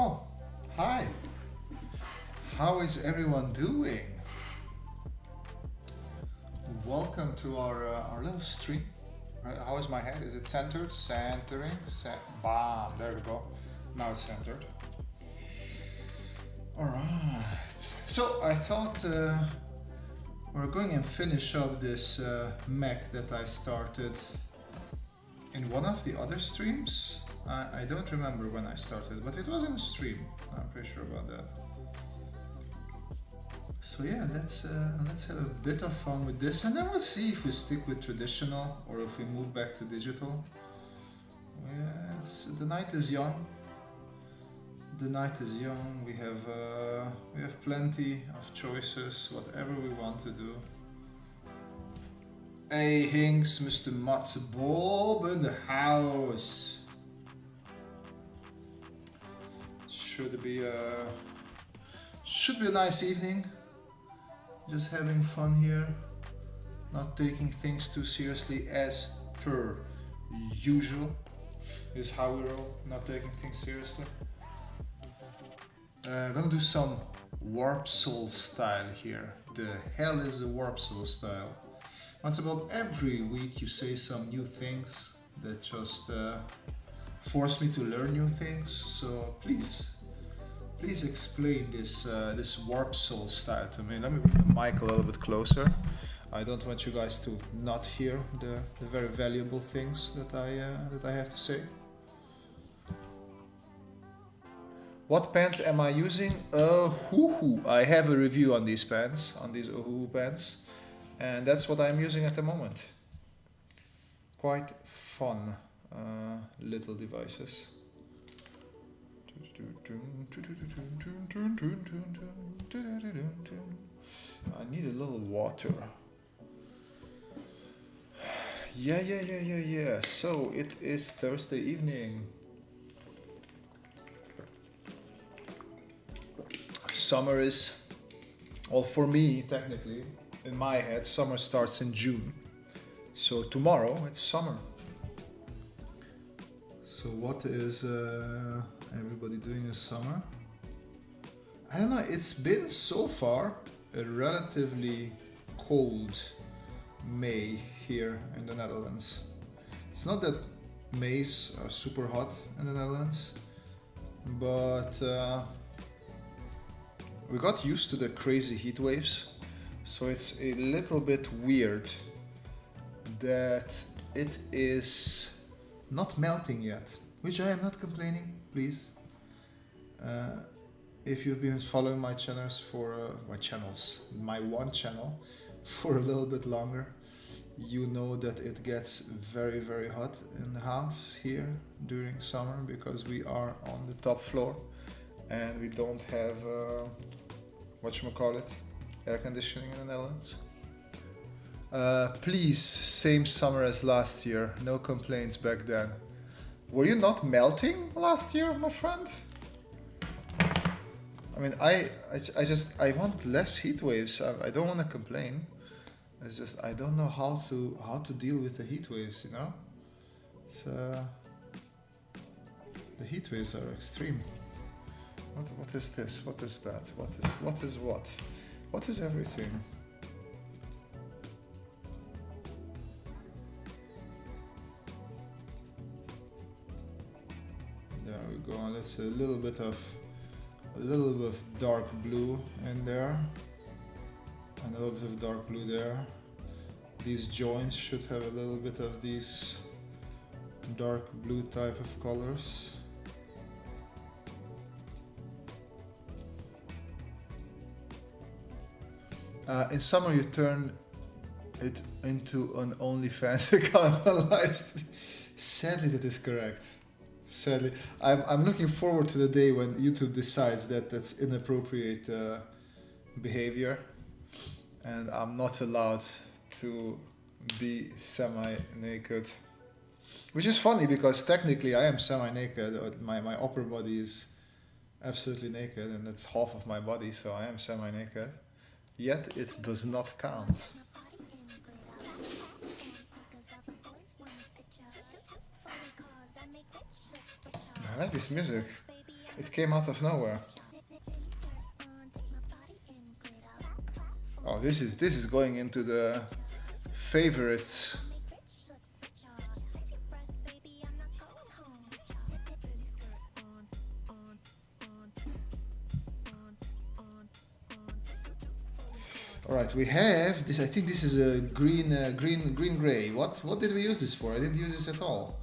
Oh, hi. How is everyone doing? Welcome to our little stream. How is my head? Is it centered? Centering? Bam, there we go. Now it's centered. Alright. So I thought we're going and finish up this mech that I started in one of the other streams. I don't remember when I started, but it was in a stream. I'm pretty sure about that. So yeah, let's have a bit of fun with this, and then we'll see if we stick with traditional or if we move back to digital. Yes, the night is young. The night is young. We have plenty of choices, whatever we want to do. Hey Hinks, Mr. Mats Bob in the house. Should be a nice evening. Just having fun here, not taking things too seriously as per usual. Is how we roll, not taking things seriously. I'm gonna do some warp soul style here. The hell is a warp soul style? Once about every week you say some new things that just force me to learn new things. So please explain this warp soul style to me. Let me bring the mic a little bit closer. I don't want you guys to not hear the very valuable things that I have to say. What pens am I using? Hoo-hoo. I have a review on these pens, on these Hoo-hoo pens, and that's what I'm using at the moment. Quite fun little devices. I need a little water. Yeah. So it is Thursday evening. Summer is, well, for me, technically, in my head, summer starts in June. So tomorrow it's summer. So what is everybody doing in summer? I don't know, it's been so far a relatively cold May here in the Netherlands. It's not that Mays are super hot in the Netherlands, but we got used to the crazy heat waves, so it's a little bit weird that it is not melting yet, which I am not complaining, please. If you've been following my channels my one channel for a little bit longer, you know that it gets very, very hot in the house here during summer because we are on the top floor and we don't have air conditioning in the Netherlands. Please, same summer as last year, no complaints back then. Were you not melting last year, my friend? I mean, I want less heat waves. I don't want to complain. It's just I don't know how to deal with the heat waves. You know, it's the heat waves are extreme. What is this? What is that? What is what? What is everything? There we go. Let's a little bit of dark blue in there, and a little bit of dark blue there. These joints should have a little bit of these dark blue type of colors. In summer you turn it into an OnlyFans account. Sadly, that is correct. Sadly, I'm looking forward to the day when YouTube decides that that's inappropriate behavior, and I'm not allowed to be semi-naked. Which is funny because technically I am semi-naked. My upper body is absolutely naked, and that's half of my body, so I am semi-naked. Yet it does not count. I like this music. It came out of nowhere. Oh, this is going into the favorites. All right, we have this. I think this is a green gray. What did we use this for? I didn't use this at all.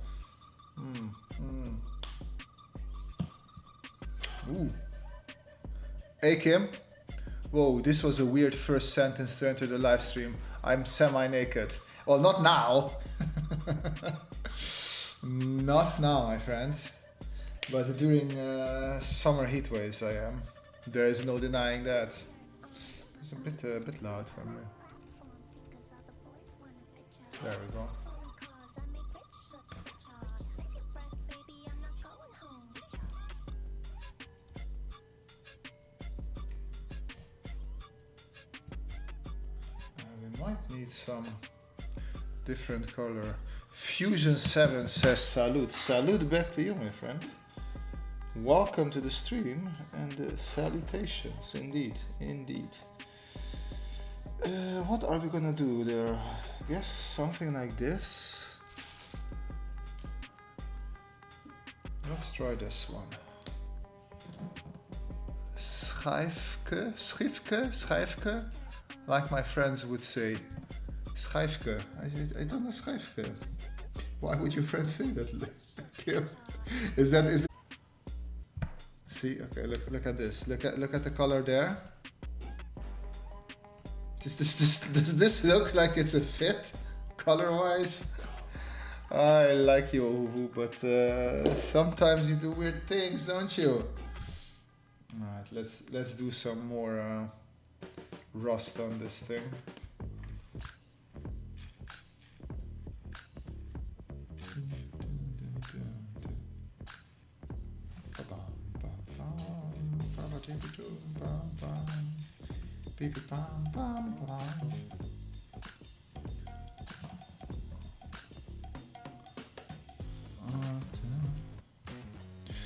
Ooh. Hey Kim. Whoa, this was a weird first sentence to enter the live stream. I'm semi-naked. Well, not now. Not now, my friend. But during summer heat waves, I am. There is no denying that. It's a bit loud for me. There we go. We might need some different color. Fusion 7 says salute. Salute back to you, my friend. Welcome to the stream and salutations, indeed. What are we gonna do there? Yes, something like this. Let's try this one. Schijfke, like my friends would say. Schijfke. I don't know schijfke. Why would your friends say that? Is that? See, okay, look at this. Look at the color there. Does this look like it's a fit, color-wise? I like you, Uhu, but sometimes you do weird things, don't you? Alright, let's do some more rust on this thing.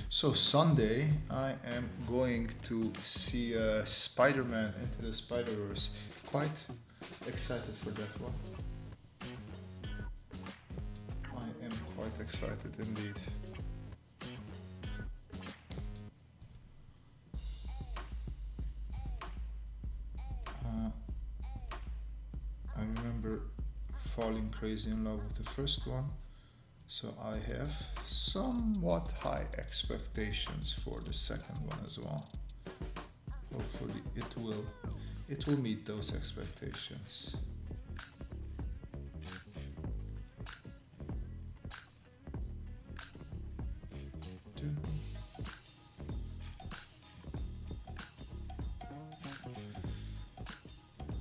So Sunday I am going to see Spider-Man Into the Spider-Verse. Quite excited for that one. I am quite excited indeed. I remember falling crazy in love with the first one. So I have somewhat high expectations for the second one as well. Hopefully it will meet those expectations.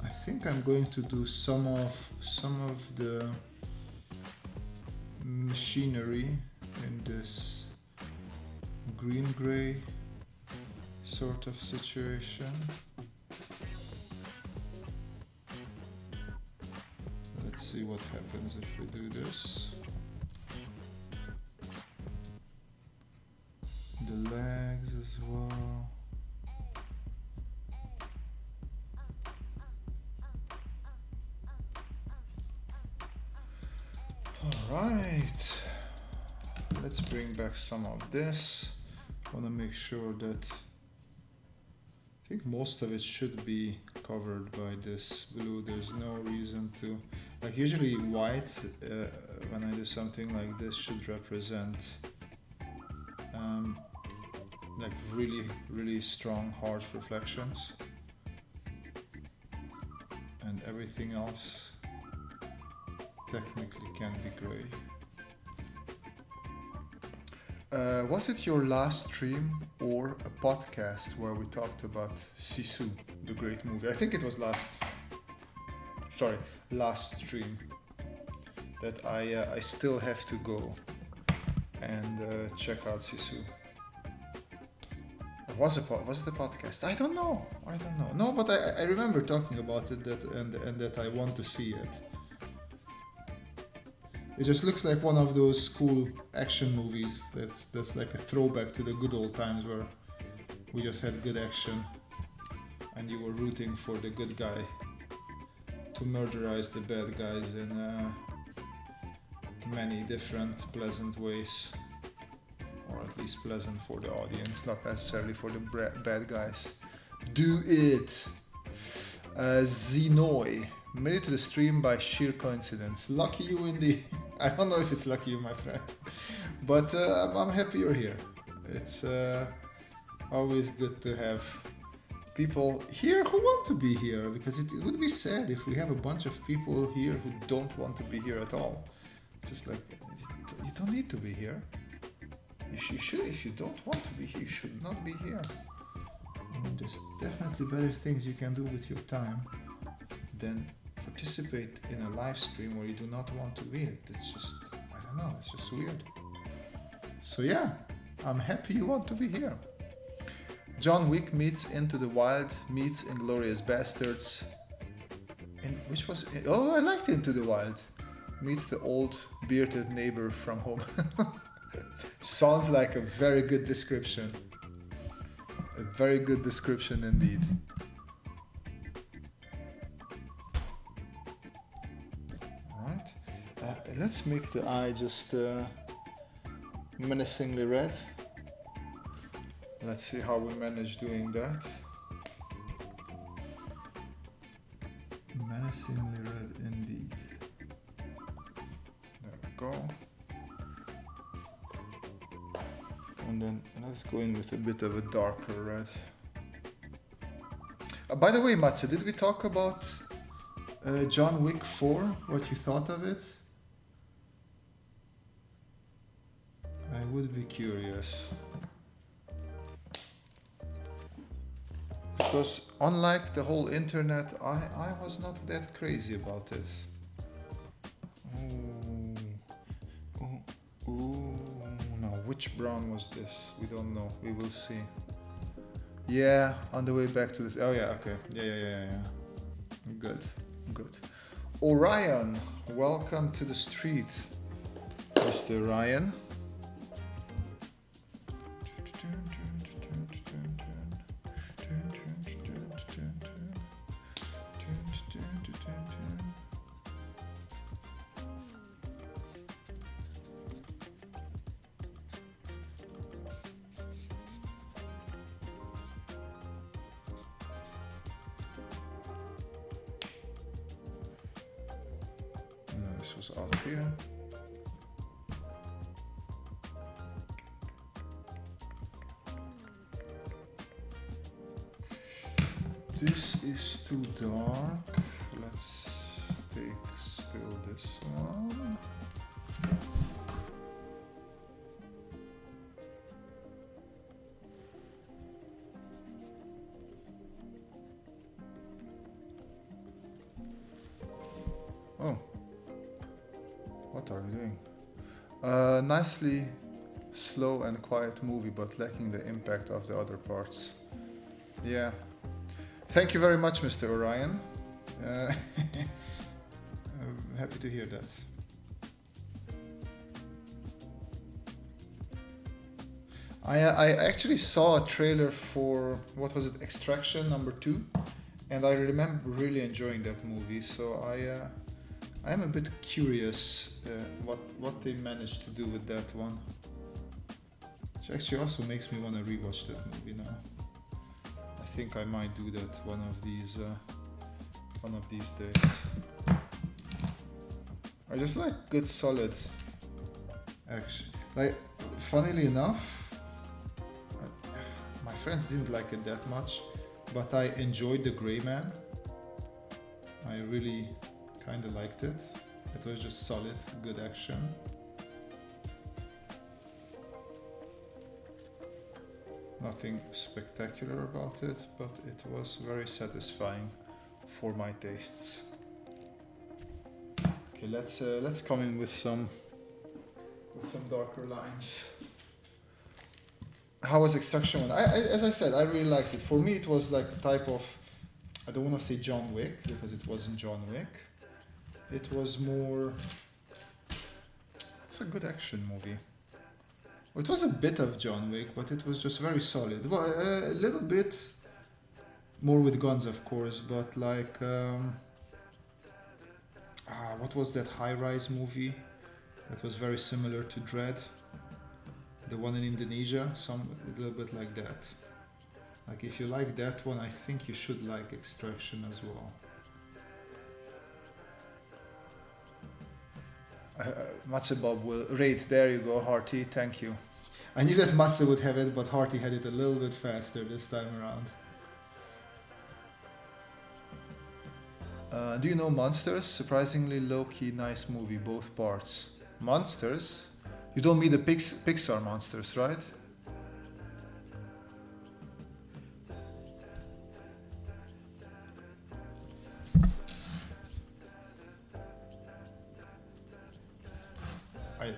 I think I'm going to do some of the machinery in this green-gray sort of situation. Let's see what happens if we do this. The legs as well. Alright, let's bring back some of this. I want to make sure that I think most of it should be covered by this blue. There's no reason to, like usually white when I do something like this should represent like really strong harsh reflections, and everything else technically can be gray. Was it your last stream or a podcast where we talked about Sisu, the great movie? I think it was last stream that I still have to go and check out Sisu. Was it a podcast? I don't know. No, but I remember talking about it and that I want to see it. It just looks like one of those cool action movies. That's like a throwback to the good old times where we just had good action and you were rooting for the good guy to murderize the bad guys in many different pleasant ways, or at least pleasant for the audience, not necessarily for the bad guys. Do it! Xenoi made it to the stream by sheer coincidence. Lucky you indeed. I don't know if it's lucky you, my friend, but I'm happy you're here. It's always good to have people here who want to be here, because it would be sad if we have a bunch of people here who don't want to be here at all. Just like, you don't need to be here. You should, if you don't want to be here, you should not be here. There's definitely better things you can do with your time than participate in a live stream where you do not want to be. It's just, I don't know, it's just weird. So yeah, I'm happy you want to be here. John Wick meets Into the Wild meets Inglourious Bastards. Which was, oh, I liked Into the Wild. Meets the old bearded neighbor from home. Sounds like a very good description. A very good description indeed. Alright. Let's make the eye just menacingly red. Let's see how we manage doing that. Menacingly red indeed. There we go. And then let's go in with a bit of a darker red. By the way, Matze, did we talk about John Wick 4? What you thought of it? I would be curious. Because unlike the whole internet, I was not that crazy about it. Which brown was this? We don't know. We will see. Yeah, on the way back to this. Oh yeah, okay. Yeah. Good. Orion, welcome to the street, Mr. Ryan. Out here. This is too dark. Let's take still this one. Oh. What are we doing? Nicely slow and quiet movie, but lacking the impact of the other parts. Yeah. Thank you very much, Mr. Orion. I'm happy to hear that. I actually saw a trailer for, what was it, Extraction #2, and I remember really enjoying that movie, so I'm a bit curious what they managed to do with that one. Which actually also makes me want to rewatch that movie now. I think I might do that one of these days. I just like good solid action. Like, funnily enough, my friends didn't like it that much, but I enjoyed The Gray Man. I really kind of liked it. It was just solid, good action. Nothing spectacular about it, but it was very satisfying for my tastes. Okay, let's come in with some darker lines. How was Extraction 1? As I said, I really liked it. For me, it was like a type of, I don't want to say John Wick, because it wasn't John Wick. It was more was a good action movie. It was a bit of John Wick, but it was just very solid. Well, a little bit more with guns, of course, but like what was that high-rise movie that was very similar to Dread? The one in Indonesia, a little bit like that. Like if you like that one, I think you should like Extraction as well. Matsebob will rate. There you go, Harty. Thank you. I knew that Matse would have it, but Harty had it a little bit faster this time around. Do you know Monsters? Surprisingly low-key, nice movie, both parts. Monsters? You don't mean the Pixar Monsters, right? I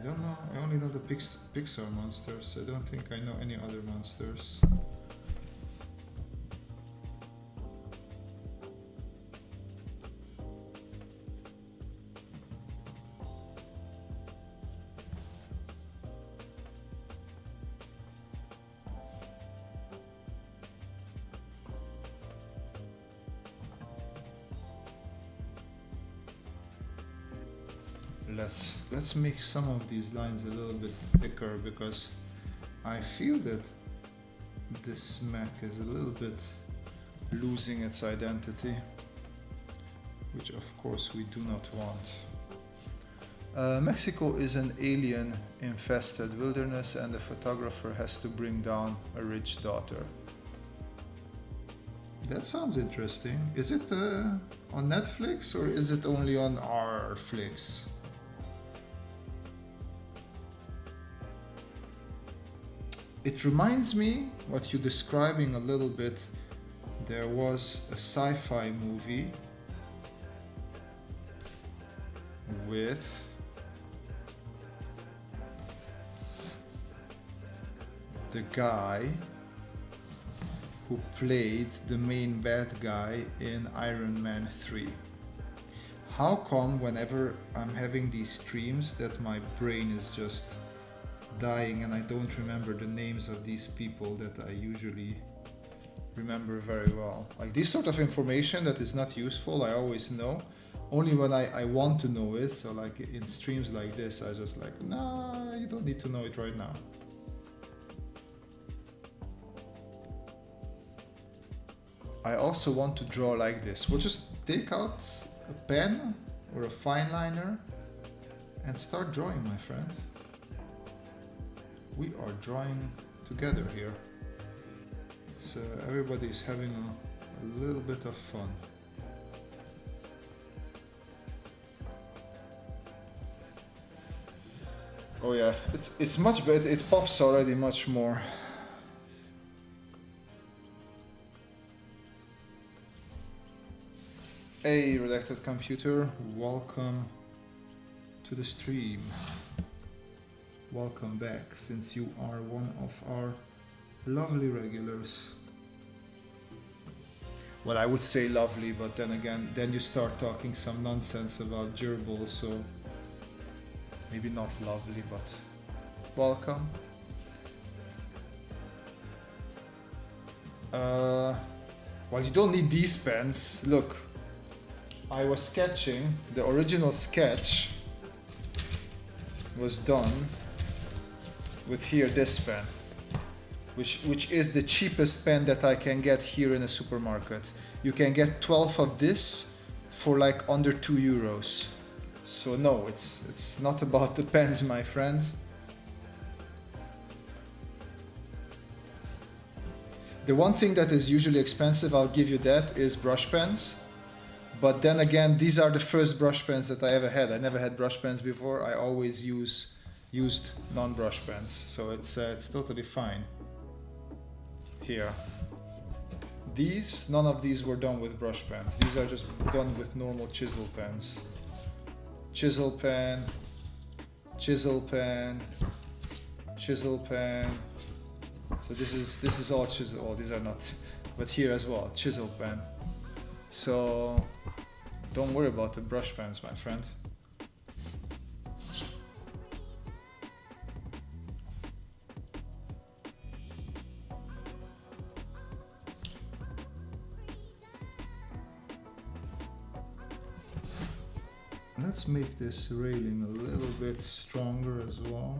don't know. I only know the Pixar Monsters. I don't think I know any other monsters. Let's make some of these lines a little bit thicker, because I feel that this Mac is a little bit losing its identity, which of course we do not want. Mexico is an alien-infested wilderness, and the photographer has to bring down a rich daughter. That sounds interesting. Is it on Netflix, or is it only on our Flix? It reminds me what you're describing a little bit. There was a sci-fi movie with the guy who played the main bad guy in Iron Man 3. How come whenever I'm having these streams that my brain is just dying and I don't remember the names of these people that I usually remember very well? Like this sort of information that is not useful, I always know. Only when I want to know it. So like in streams like this, I just like, nah, you don't need to know it right now. I also want to draw like this. We'll just take out a pen or a fine liner and start drawing, my friend. We are drawing together here. It's everybody's having a little bit of fun. Oh yeah, it's much better. It pops already much more. Hey, redacted computer, welcome to the stream. Welcome back, since you are one of our lovely regulars. Well, I would say lovely, but then again, then you start talking some nonsense about gerbils, so maybe not lovely, but welcome. Well, you don't need these pens. Look, I was sketching. The original sketch was done with here this pen, which is the cheapest pen that I can get here in a supermarket. You can get 12 of this for like under €2. So no, it's not about the pens, my friend. The one thing that is usually expensive, I'll give you that, is brush pens. But then again, these are the first brush pens that I ever had. I never had brush pens before. I always used non-brush pens, so it's totally fine. Here, none of these were done with brush pens. These are just done with normal chisel pens. Chisel pen, chisel pen, chisel pen. So this is all chisel. Oh, these are not, but here as well, chisel pen. So don't worry about the brush pens, my friend. let's make this railing a little bit stronger as well.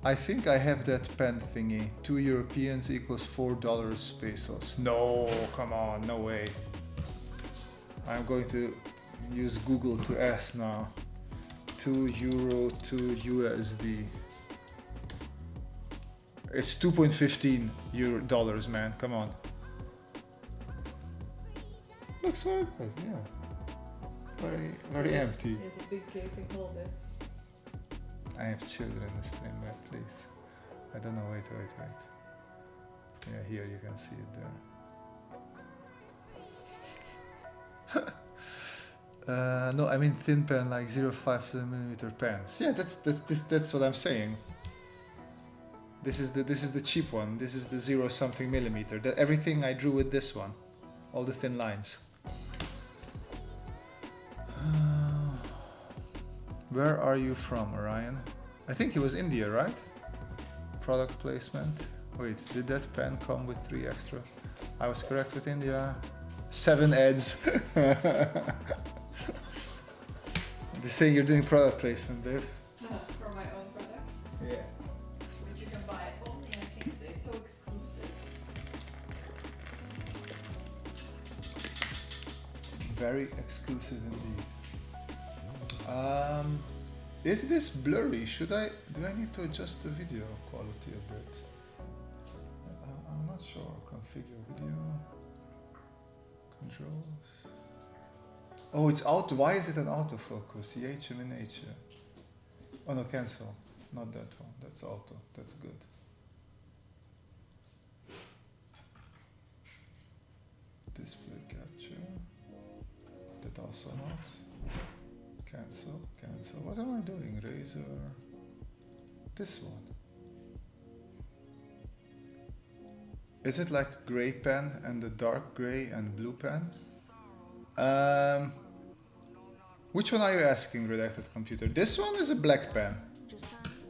I think I have that pen thingy. 2 Europeans equals $4 pesos. No, come on, no way. I'm going to use Google to ask now. 2 euro to USD. It's 2.15 dollars, man. Come on. Looks so good, yeah. Very empty. There's a big gaping hole there. I have children in the stream, man, please. I don't know, wait. Yeah, here you can see it there. No, I mean thin pen, like 0.5mm pens. Yeah, that's what I'm saying. This is the cheap one. This is the 0 something millimeter. Everything I drew with this one, all the thin lines. Where are you from, Orion? I think it was India, right? Product placement. Wait, did that pen come with 3 extra? I was correct with India. 7 ads. They're saying you're doing product placement, babe. For my own product? Yeah. Which you can buy only on King's Day, so exclusive. Very exclusive indeed. Is this blurry? Do I need to adjust the video quality a bit? I'm not sure. Configure video. Controls. Oh, it's auto. Why is it an autofocus? EH. Oh no, cancel. Not that one. That's auto. That's good. Display capture. That also not. Cancel. What am I doing? Razor. This one. Is it like gray pen and the dark gray and blue pen? Which one are you asking, Redacted Computer? This one is a black pen.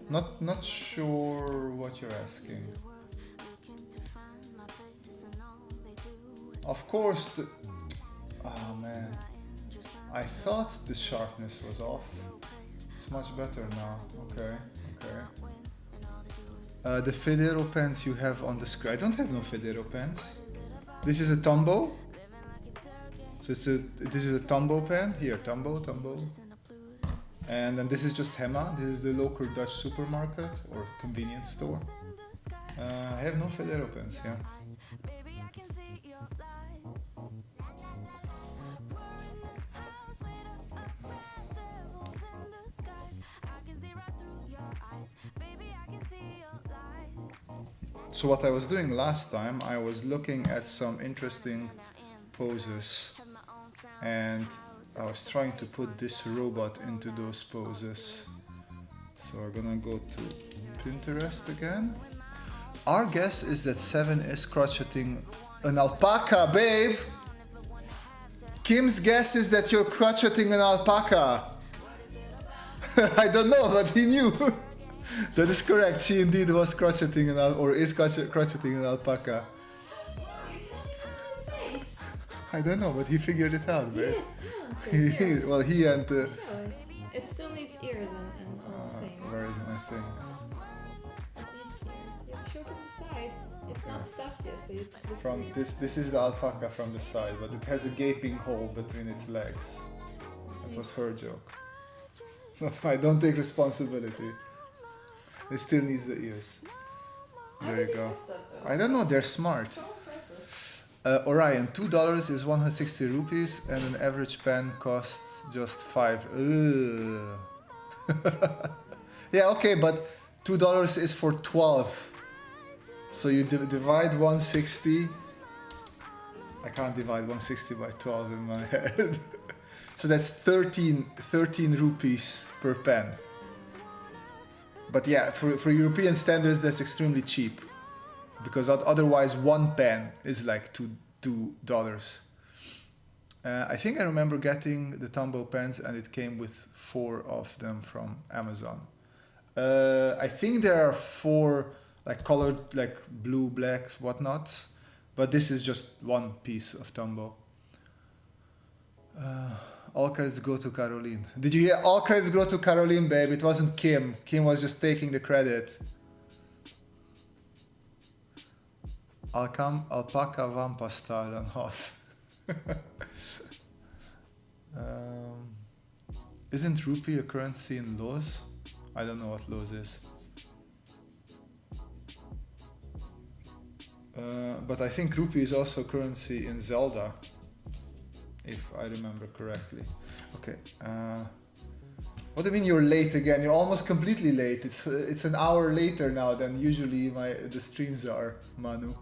Not sure what you're asking. Of course the... Oh man. I thought the sharpness was off. It's much better now. Okay. The Federo pens you have on the screen. I don't have no Federo pens. This is a Tombow. So this is a Tombow pen. Here, Tombow. And then this is just Hema. This is the local Dutch supermarket or convenience store. I have no Federo pens, yeah. So what I was doing last time, I was looking at some interesting poses and I was trying to put this robot into those poses. So we're gonna go to Pinterest again. Our guess is that 7 is crocheting an alpaca, babe! Kim's guess is that you're crocheting an alpaca. I don't know, but he knew. That is correct. She indeed was crocheting is crocheting an alpaca. You can't even see the face. I don't know, but he figured it out, babe. Yes, Well, he and... it still needs ears and all things. Where is my thing? It needs ears. You have to show it on the side. It's not stuffed yet, so you... From this is the alpaca from the side, but it has a gaping hole between its legs. That was her joke. Not mine. Don't take responsibility. It still needs the ears. There you go. I don't know, they're smart. So impressive. Orion, $2 is 160 rupees and an average pen costs just 5. Yeah, okay, but $2 is for 12. So you divide 160. I can't divide 160 by 12 in my head. So that's 13 rupees per pen. But yeah, for European standards, that's extremely cheap. Because otherwise one pen is like $2. I think I remember getting the Tombow pens and it came with 4 of them from Amazon. I think there are 4 like colored, like blue, blacks, whatnot, but this is just one piece of Tombow. All credits go to Caroline. Did you hear? All credits go to Caroline, babe. It wasn't Kim. Kim was just taking the credit. Alpaca Vampa style and hot. Isn't rupee a currency in Laos? I don't know what Laos is. But I think rupee is also currency in Zelda, if I remember correctly. Okay. What do you mean you're late again? You're almost completely late. It's an hour later now than usually the streams are, Manu.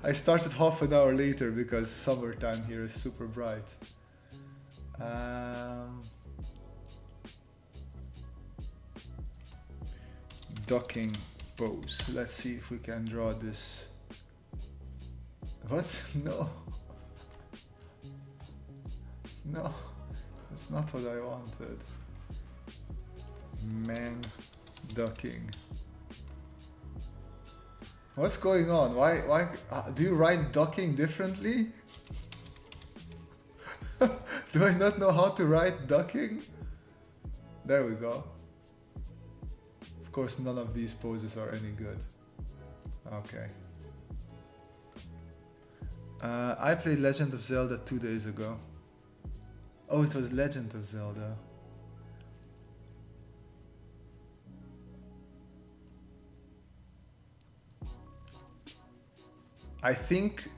I started half an hour later because summertime here is super bright. Docking pose. Let's see if we can draw this. What? No. No, that's not what I wanted. Man ducking. What's going on? Why do you write ducking differently? Do I not know how to write ducking? There we go. Of course, none of these poses are any good. Okay. I played Legend of Zelda 2 days ago. Oh, it was Legend of Zelda. I think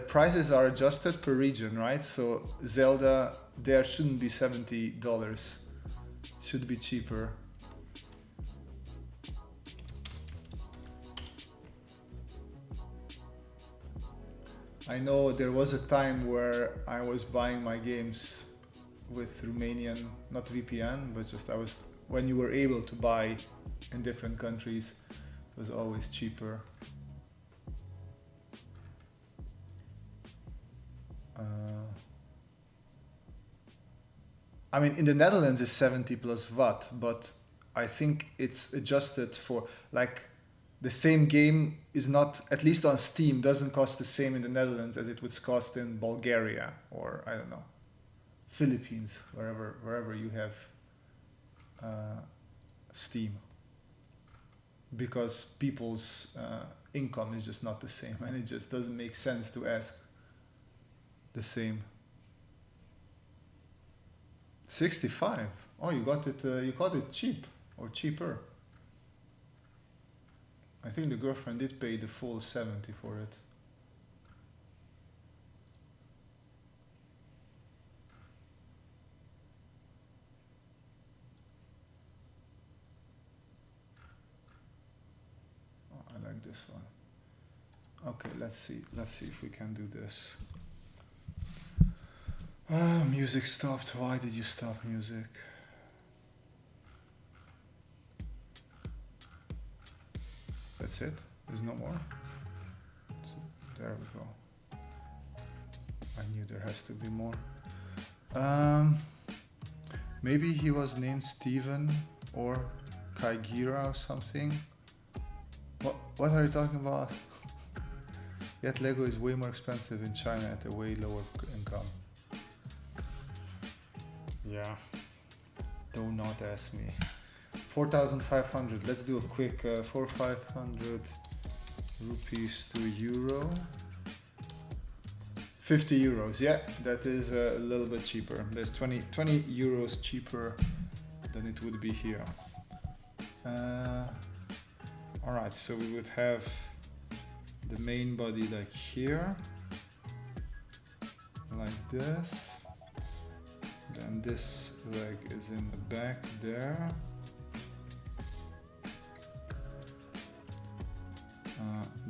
prices are adjusted per region, right? So Zelda there shouldn't be $70. Should be cheaper. I know there was a time where I was buying my games with Romanian, not VPN, but just when you were able to buy in different countries, it was always cheaper. I mean, in the Netherlands it's 70 plus VAT, but I think it's adjusted for, like, the same game is not, at least on Steam, doesn't cost the same in the Netherlands as it would cost in Bulgaria or, I don't know, Philippines, wherever you have Steam, because people's income is just not the same, and it just doesn't make sense to ask the same. 65. Oh, you got it cheap or cheaper. I think the girlfriend did pay the full 70 for it. This one. Okay, let's see if we can do this. Music stopped. Why did you stop music? That's it? There's no more? So, there we go. I knew there has to be more. Maybe he was named Steven or Kaigira or something. What are you talking about? Yet Lego is way more expensive in China at a way lower income. Yeah. Do not ask me. 4,500. Let's do a quick 4,500 rupees to euro. 50 euros. Yeah, that is a little bit cheaper. There's 20 euros cheaper than it would be here. Alright, so we would have the main body like here, like this. Then this leg is in the back there.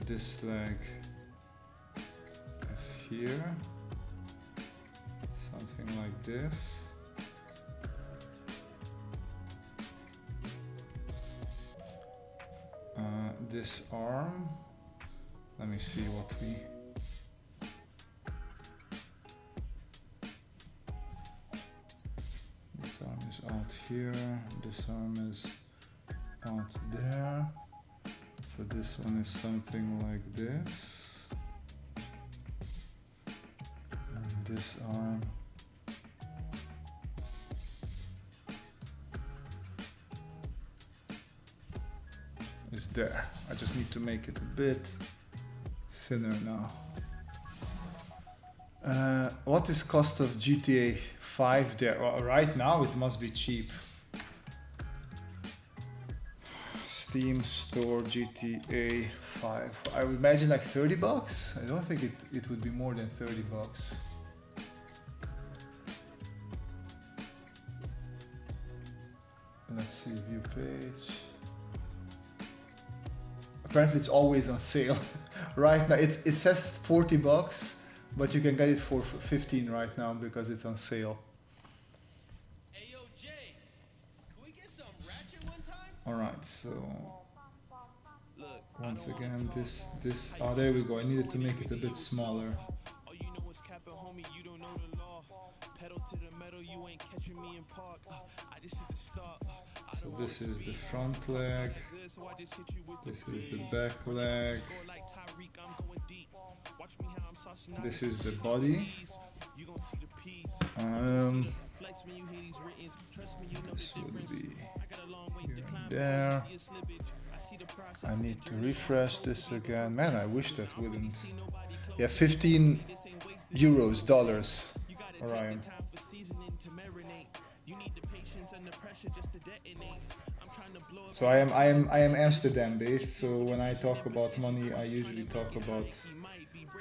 This leg is here. Something like this. This arm, let me see what we here, this arm is out there. So this one is something like this. And this arm is there. I just need to make it a bit thinner now. What is cost of GTA 5 there? Well, right now it must be cheap. Steam store GTA 5. I would imagine like 30 bucks. I don't think it would be more than 30 bucks. Let's see, view page. Apparently it's always on sale. Right now it says 40 bucks, but you can get it for 15 right now because it's on sale. Alright, so once again this oh, there we go. I needed to make it a bit smaller. So this is the front leg, this is the back leg, this is the body. This would be here and there. I need to refresh this again. Man, I wish that wouldn't. Yeah, 15 euros, dollars, Orion. So I am Amsterdam based, so when I talk about money I usually talk about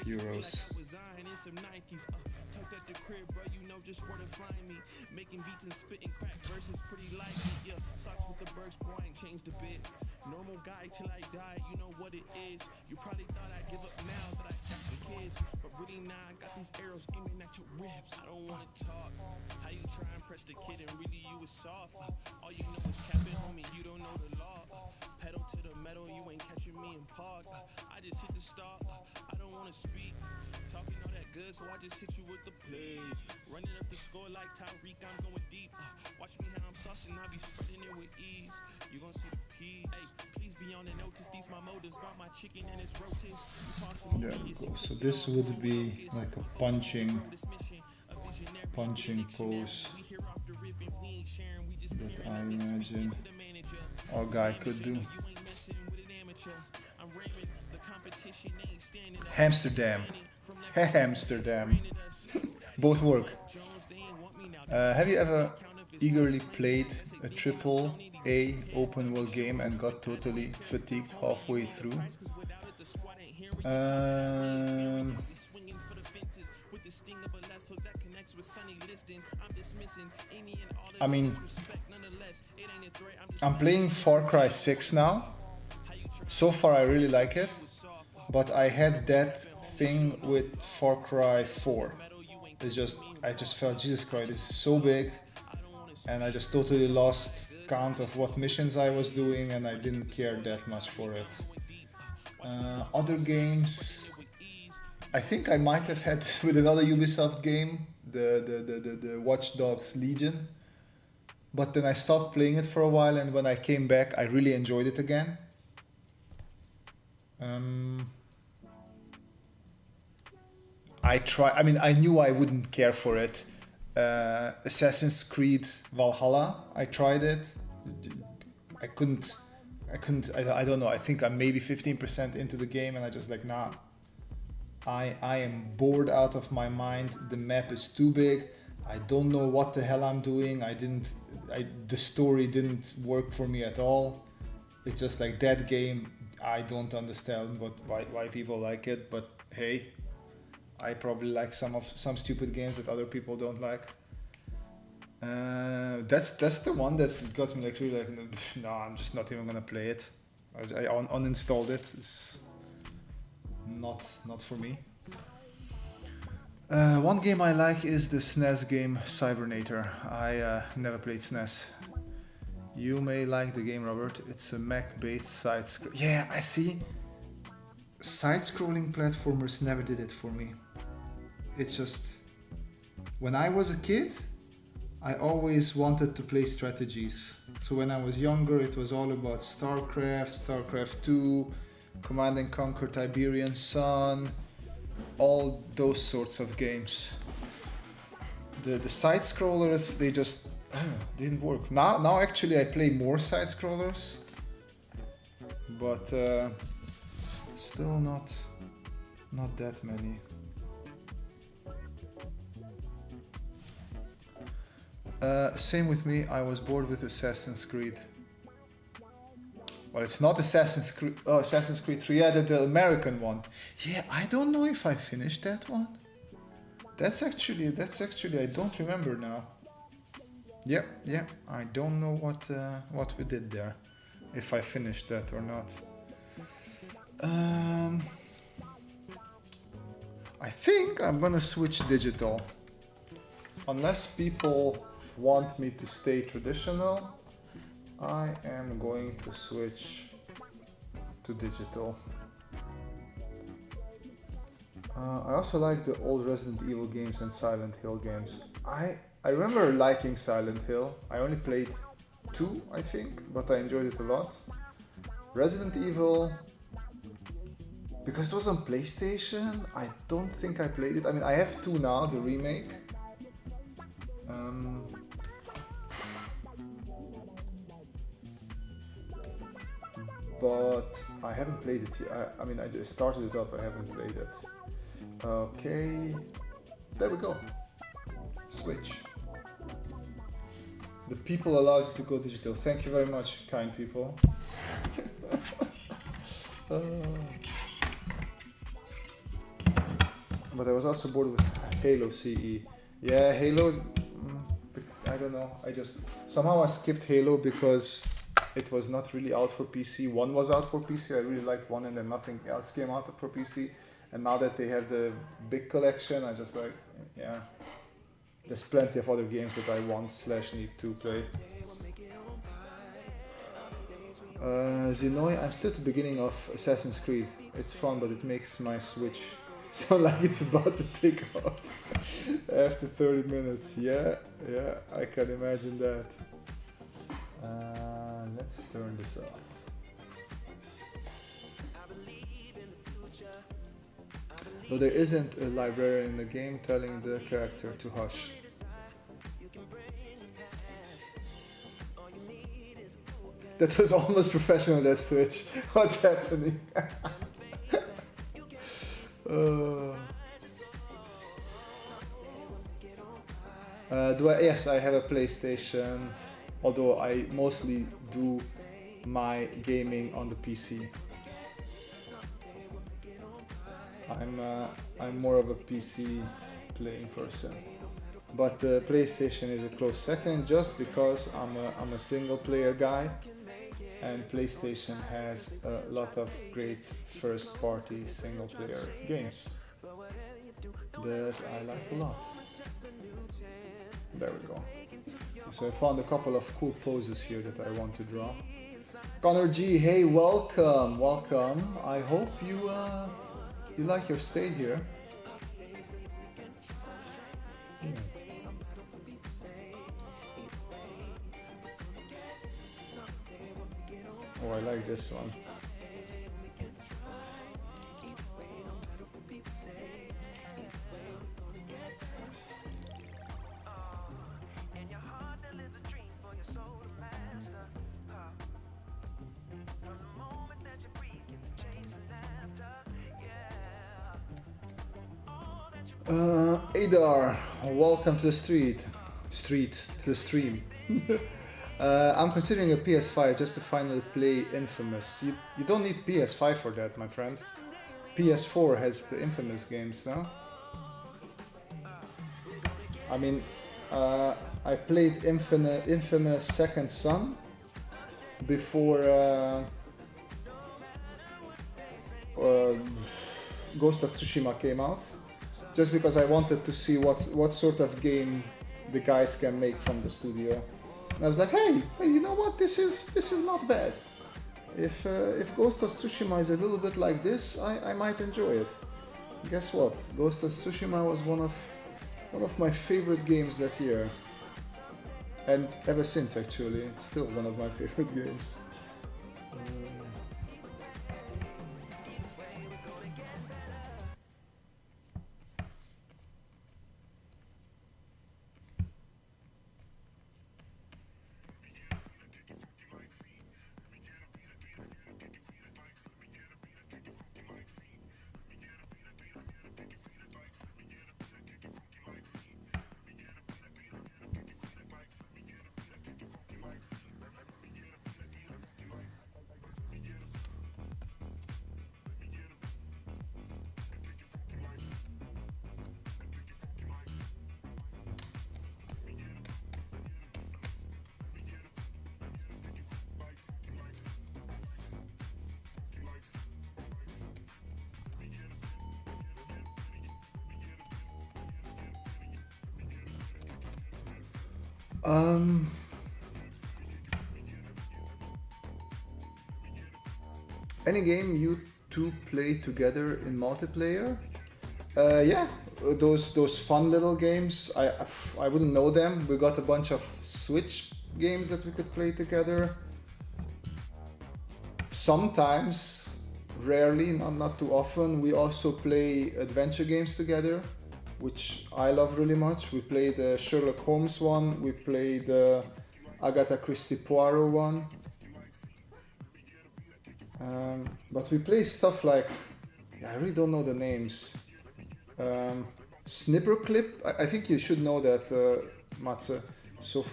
euros. Making beats and spitting crack verses pretty likely, yeah. Socks with the burst, boy, ain't changed a bit. Normal guy till I die, you know what it is. You probably thought I'd give up now that I got some kids, but really nah, I got these arrows aiming at your ribs. I don't wanna talk. How you try and press the kid and really you was soft. All you know is capping, homie, you don't know the law. Pedal to the metal, you ain't catching me in park. I just hit the stop, I don't wanna speak. Talking all that good, so I just hit you with the plays. Running up the score like Tyreek, I'm going deep. Watch me how I'm saucing, I be spreading it with ease. You gon' see the peas. Hey, please be on the notice. These my motives. Brought my chicken and its roaches. There we go. So this would be like a punching pose that I imagine our guy could do. Amsterdam. Amsterdam. Both work. Have you ever eagerly played a AAA open world game and got totally fatigued halfway through? I mean, I'm playing Far Cry 6 now. So far I really like it, but I had that thing with Far Cry 4. I just felt, Jesus Christ, this is so big, and I just totally lost count of what missions I was doing, and I didn't care that much for it. Other games, I think I might have had this with another Ubisoft game, the Watch Dogs Legion, but then I stopped playing it for a while, and when I came back I really enjoyed it again. I knew I wouldn't care for it. Assassin's Creed Valhalla, I tried it. I don't know, I think I'm maybe 15% into the game and I just like, nah. I am bored out of my mind. The map is too big. I don't know what the hell I'm doing. The story didn't work for me at all. It's just like that game. I don't understand why people like it, but hey, I probably like some stupid games that other people don't like. That's the one that got me like really like, no, I'm just not even gonna play it. I uninstalled it. It's not for me. One game I like is the SNES game Cybernator. I never played SNES. You may like the game, Robert. It's a Mac-based side-scroll. Yeah, I see. Side-scrolling platformers never did it for me. It's just, when I was a kid, I always wanted to play strategies. So when I was younger, it was all about StarCraft, StarCraft 2, Command and Conquer Tiberian Sun, all those sorts of games. The side scrollers, they just didn't work. Now actually I play more side scrollers, but still not that many. Same with me, I was bored with Assassin's Creed. Well, it's not Assassin's Creed 3, yeah, the American one. Yeah, I don't know if I finished that one. That's actually, I don't remember now. Yeah, I don't know what we did there. If I finished that or not. I think I'm gonna switch digital. Unless people want me to stay traditional, I am going to switch to digital. I also like the old Resident Evil games and Silent Hill games. I remember liking Silent Hill. I only played 2, I think, but I enjoyed it a lot. Resident Evil, because it was on PlayStation, I don't think I played it. I mean, I have 2 now, the remake. But I haven't played it yet. I mean, I just started it up, I haven't played it. Okay, there we go. Switch. The people allows you to go digital. Thank you very much, kind people. But I was also bored with Halo CE. Yeah, Halo, I don't know. Somehow I skipped Halo because it was not really out for PC. 1 was out for PC, I really liked 1, and then nothing else came out for PC. And now that they have the big collection, I just like, yeah. There's plenty of other games that I want/need to play. Xenoy, I'm still at the beginning of Assassin's Creed. It's fun, but it makes my Switch sound like it's about to take off after 30 minutes. Yeah, I can imagine that. Let's turn this off. Though there isn't a librarian in the game telling the character to hush. That was almost professional, that switch. What's happening? Yes, I have a PlayStation, although I mostly do my gaming on the PC. I'm more of a PC playing person, but the PlayStation is a close second, just because I'm a single player guy, and PlayStation has a lot of great first party single player games that I like a lot. There we go. So I found a couple of cool poses here that I want to draw. Connor G, hey, welcome. I hope you like your stay here. Oh, I like this one. Adar, welcome to the stream. I'm considering a PS5 just to finally play Infamous. You don't need PS5 for that, my friend. PS4 has the Infamous games now. I mean, I played Infamous Second Son before Ghost of Tsushima came out, just because I wanted to see what sort of game the guys can make from the studio. And I was like, hey, you know what? This is not bad. If Ghost of Tsushima is a little bit like this, I might enjoy it. Guess what? Ghost of Tsushima was one of my favorite games that year. And ever since, actually, it's still one of my favorite games. Any game you two play together in multiplayer? Yeah, those fun little games. I wouldn't know them. We got a bunch of Switch games that we could play together. Sometimes, rarely, not too often. We also play adventure games together, which I love really much. We played the Sherlock Holmes one. We played the Agatha Christie Poirot one. But we play stuff like, I really don't know the names. Snipper Clip, I think you should know that, Matze. So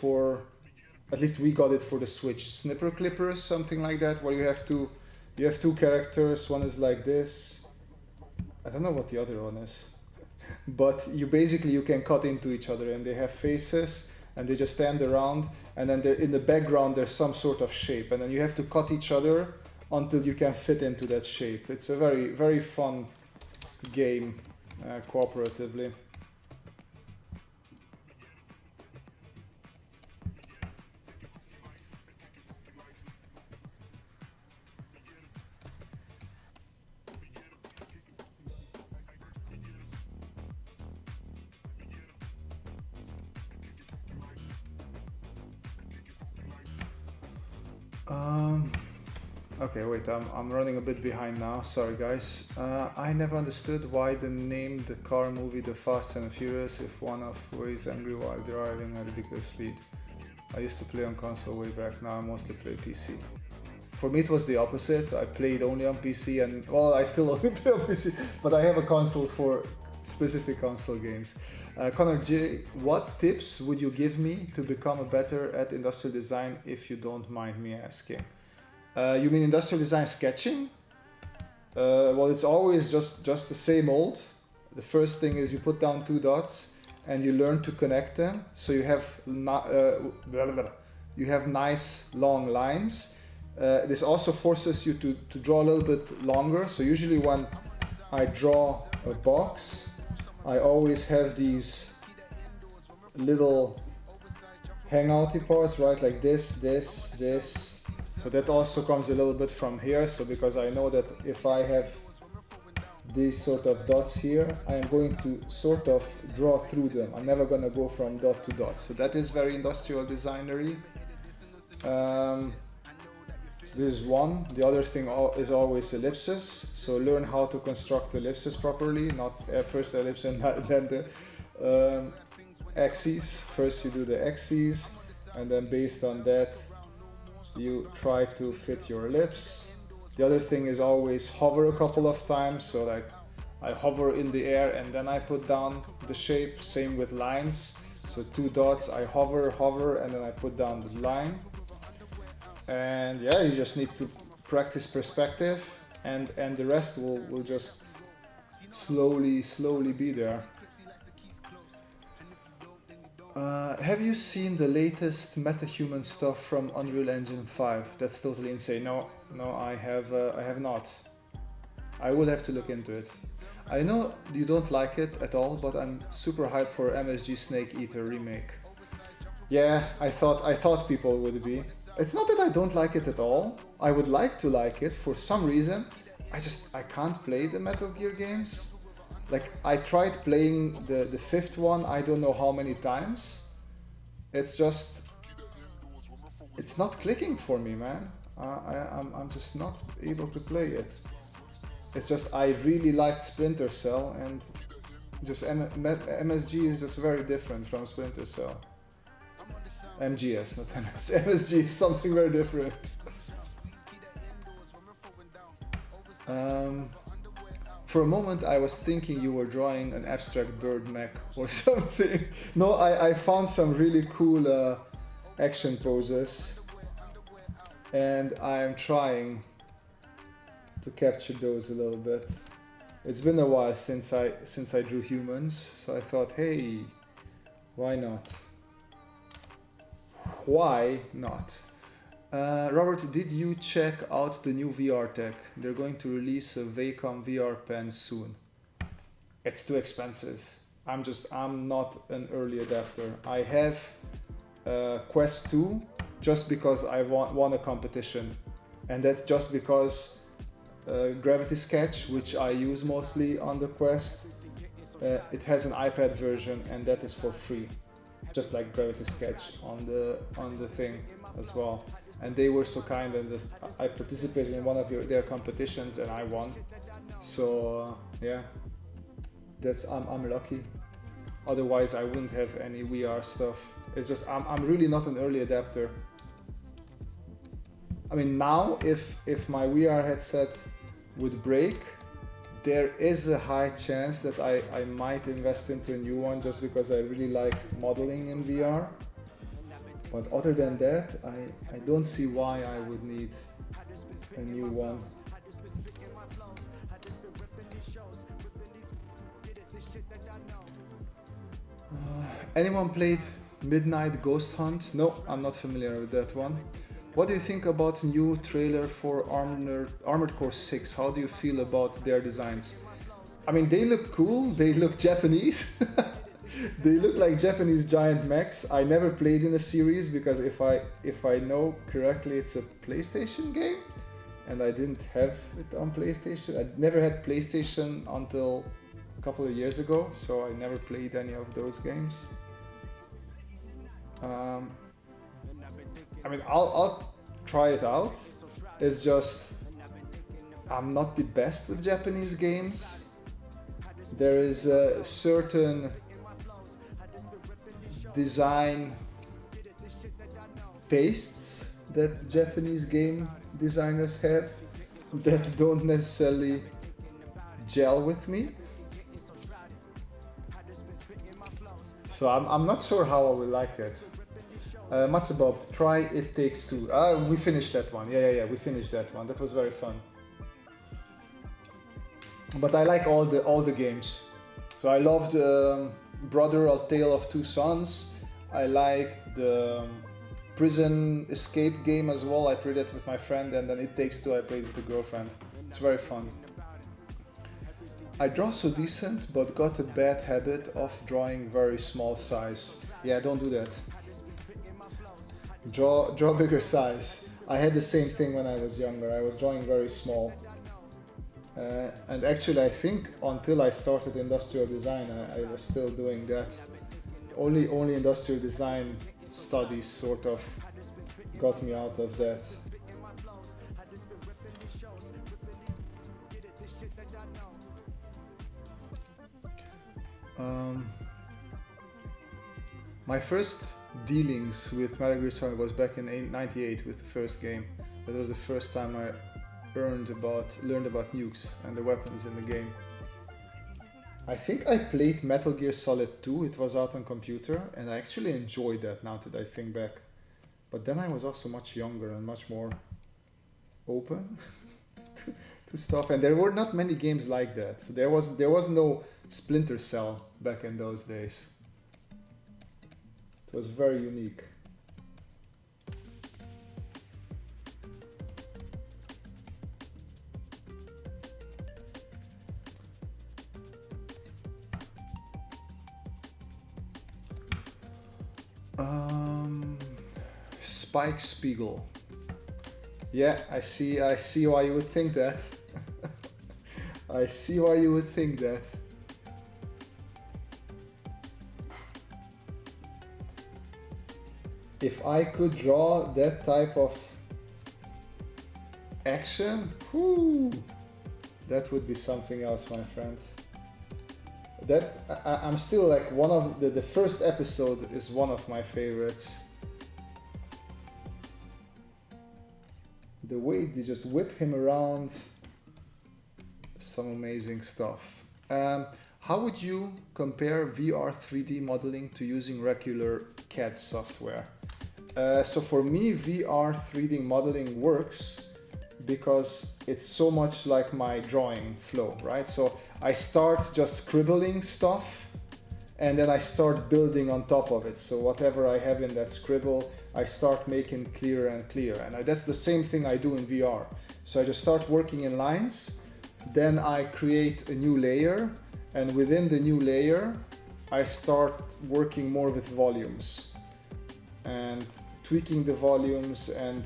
at least we got it for the Switch. Snipper Clippers, something like that, where you have two characters. One is like this. I don't know what the other one is. But you can cut into each other, and they have faces, and they just stand around, and then in the background there's some sort of shape, and then you have to cut each other until you can fit into that shape. It's a very, very fun game, cooperatively. Okay, wait, I'm running a bit behind now, sorry guys. I never understood why they named the car movie The Fast and the Furious if one of who is angry while driving at ridiculous speed. I used to play on console way back, now I mostly play PC. For me it was the opposite, I played only on PC and, well, I still only play on PC, but I have a console for specific console games. Connor J, what tips would you give me to become better at industrial design if you don't mind me asking? You mean industrial design sketching? Well, it's always just the same old. The first thing is you put down two dots and you learn to connect them. So you have nice long lines. This also forces you to draw a little bit longer. So usually when I draw a box, I always have these little hangouty parts, right? Like this. So that also comes a little bit from here. So because I know that if I have these sort of dots here, I am going to sort of draw through them. I'm never going to go from dot to dot. So that is very industrial designery. This is one. The other thing is always ellipses. So learn how to construct ellipses properly, not first ellipse and then the axes. First you do the axes, and then based on that you try to fit your ellipse. The other thing is always hover a couple of times. So like I hover in the air and then I put down the shape. Same with lines. So two dots, I hover, and then I put down the line. And yeah, you just need to practice perspective, and the rest will just slowly be there. Have you seen the latest MetaHuman stuff from Unreal Engine 5? That's totally insane. No, I have not. I will have to look into it. I know you don't like it at all, but I'm super hyped for MSG Snake Eater remake. Yeah, I thought people would be. It's not that I don't like it at all. I would like to like it for some reason. I can't play the Metal Gear games. Like I tried playing the fifth one, I don't know how many times. It's just, it's not clicking for me, man. I'm just not able to play it. It's just I really liked Splinter Cell, and just MSG is just very different from Splinter Cell. MGS, not MS. MSG is something very different. For a moment I was thinking you were drawing an abstract bird mech or something. No, I found some really cool action poses, and I'm trying to capture those a little bit. It's been a while since I drew humans, so I thought, hey, why not? Why not? Robert, did you check out the new VR tech? They're going to release a Wacom VR pen soon. It's too expensive. I'm not an early adapter. I have Quest 2 just because I won a competition, and that's just because Gravity Sketch, which I use mostly on the Quest, it has an iPad version, and that is for free, just like Gravity Sketch on the thing as well. And they were so kind, and I participated in one of their competitions and I won. So yeah, I'm lucky. Otherwise I wouldn't have any VR stuff. It's just I'm really not an early adapter. I mean, now if my VR headset would break, there is a high chance that I might invest into a new one, just because I really like modeling in VR. But other than that, I don't see why I would need a new one. Anyone played Midnight Ghost Hunt? No, I'm not familiar with that one. What do you think about new trailer for Armored Core 6? How do you feel about their designs? I mean, they look cool, they look Japanese. They look like Japanese giant mechs. I never played in a series because if I know correctly, it's a PlayStation game, and I didn't have it on PlayStation. I never had PlayStation until a couple of years ago, so I never played any of those games. I mean, I'll try it out. It's just I'm not the best with Japanese games. There is a certain design tastes that Japanese game designers have that don't necessarily gel with me. So I'm not sure how I will like it. Matsubob, try It Takes Two. We finished that one. Yeah, we finished that one. That was very fun. But I like all the games. So I loved Brother: A Tale of Two Sons. I liked the prison escape game as well. I played it with my friend, and then It Takes Two I played with the girlfriend. It's very fun. I draw so decent, but got a bad habit of drawing very small size. Yeah, don't do that. Draw bigger size. I had the same thing when I was younger. I was drawing very small. And actually I think until I started industrial design, I was still doing that. Only industrial design studies sort of got me out of that. My first dealings with Metal Gear Solid was back in '98 with the first game. That was the first time I learned about nukes and the weapons in the game. I think I played Metal Gear Solid 2, it was out on computer, and I actually enjoyed that now that I think back. But then I was also much younger and much more open to stuff, and there were not many games like that. So there was no Splinter Cell back in those days. It was very unique. Spike Spiegel. Yeah, I see why you would think that. I see why you would think that. if I could draw that type of action, whoo, that would be something else, my friend. I'm still like one of the first episode is one of my favorites. The way they just whip him around, some amazing stuff. How would you compare VR 3D modeling to using regular CAD software? So for me, VR 3D modeling works because it's so much like my drawing flow, right? So I start just scribbling stuff and then I start building on top of it. So whatever I have in that scribble, I start making clearer and clearer. And that's the same thing I do in VR. So I just start working in lines, then I create a new layer, and within the new layer, I start working more with volumes and tweaking the volumes and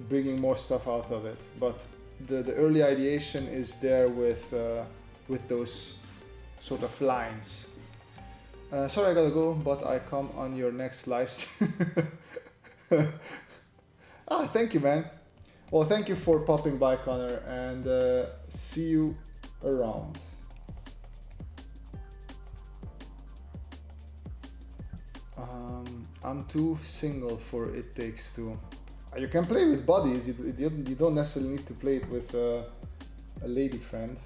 bringing more stuff out of it. But the early ideation is there with those sort of lines. Sorry, I gotta go, but I come on your next live stream. Thank you, man. Well, thank you for popping by, Connor, and see you around. I'm too single for It Takes Two. You can play with buddies, you don't necessarily need to play it with a lady friend.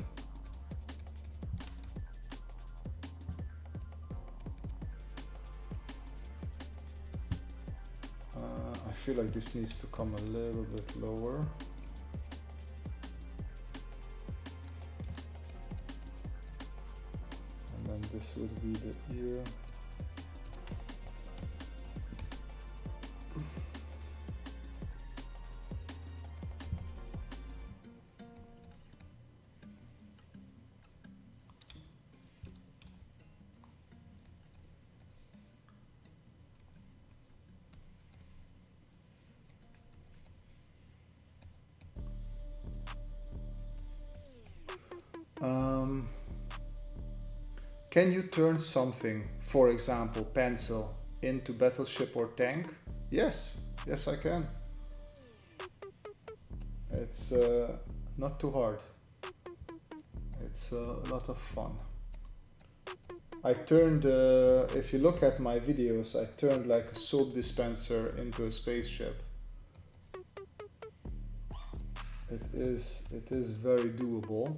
I feel like this needs to come a little bit lower. And then this would be the ear. Can you turn something, for example, pencil, into battleship or tank? Yes, yes I can. It's not too hard. It's a lot of fun. I turned, if you look at my videos, I turned like a soap dispenser into a spaceship. It is very doable.